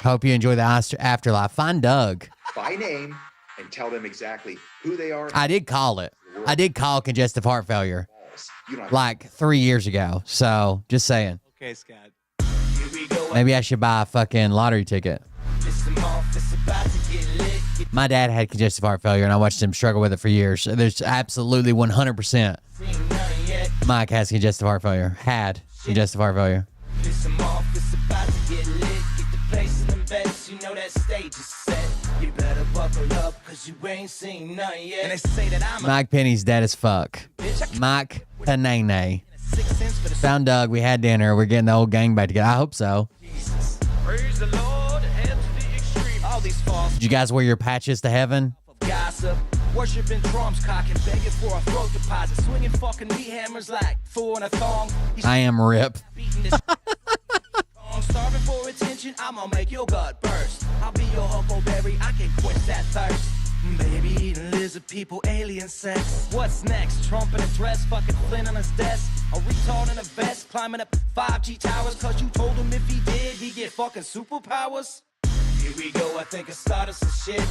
Hope you enjoy the afterlife. Find Doug. By name and tell them exactly who they are. I did call it. I did call congestive heart failure like 3 years ago. So just saying. Okay, Scott. Maybe I should buy a fucking lottery ticket. My dad had congestive heart failure, and I watched him struggle with it for years. There's absolutely 100% Mike has congestive heart failure. Had congestive heart failure. Mike Penny's dead as fuck. Mike Panene. Found Doug. We had dinner. We're getting the whole gang back together. I hope so. Praise the Lord, head to the extreme. All these false. Did you guys wear your patches to heaven? Gossip, worshiping drums, cocking, begging for a throat deposit, swinging fucking meat hammers like fool in a thong. I am Rip. Starving for attention, I'm gonna make your gut burst. I'll be your huckleberry, I can quench that thirst. Baby eating lizard people, alien sex. What's next? Trump in a dress, fucking Flynn on his desk. A retard in a vest climbing up 5G towers, cause you told him if he did, he'd get fucking superpowers. Here we go, I think I started some shit.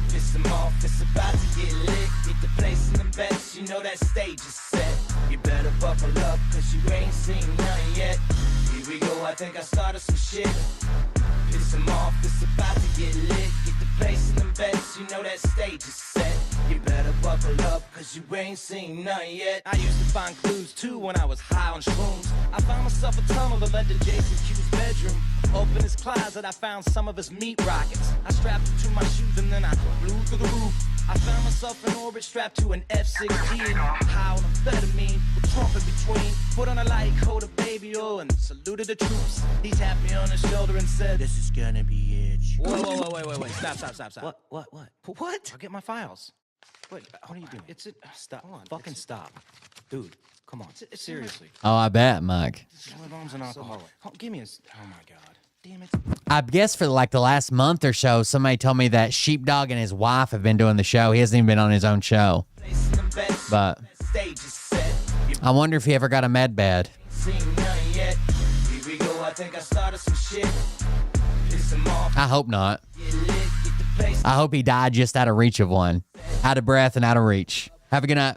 Piss him off, it's about to get lit. Get the place in the bets, you know that stage is set. You better buckle up, cause you ain't seen none yet. Here we go, I think I started some shit. Piss him off, it's about to get lit. Get the place in the bets, you know that stage is set. You better buckle up, cause you ain't seen none yet. I used to find clues too when I was high on shrooms. I found myself a tunnel that led to Jason Q's bedroom. Opened his closet, I found some of his meat rockets. I strapped them to my shoes and then I flew through the roof. I found myself in orbit strapped to an F-16. High on amphetamine with Trump in between. Put on a light coat of baby oil and saluted the troops. He tapped me on the shoulder and said, "This is gonna be it." Whoa, wait. Stop. What? I'll get my files. Wait, what are you doing? Stop. Hold on. Fucking stop. Dude, come on. Seriously. Oh, I bet, Mike. My mom's an alcoholic. Give me oh my God. Damn it. I guess for like the last month or so, somebody told me that Sheepdog and his wife have been doing the show. He hasn't even been on his own show. But I wonder if he ever got a med bed. I hope not. I hope he died just out of reach of one. Out of breath and out of reach. Have a good night.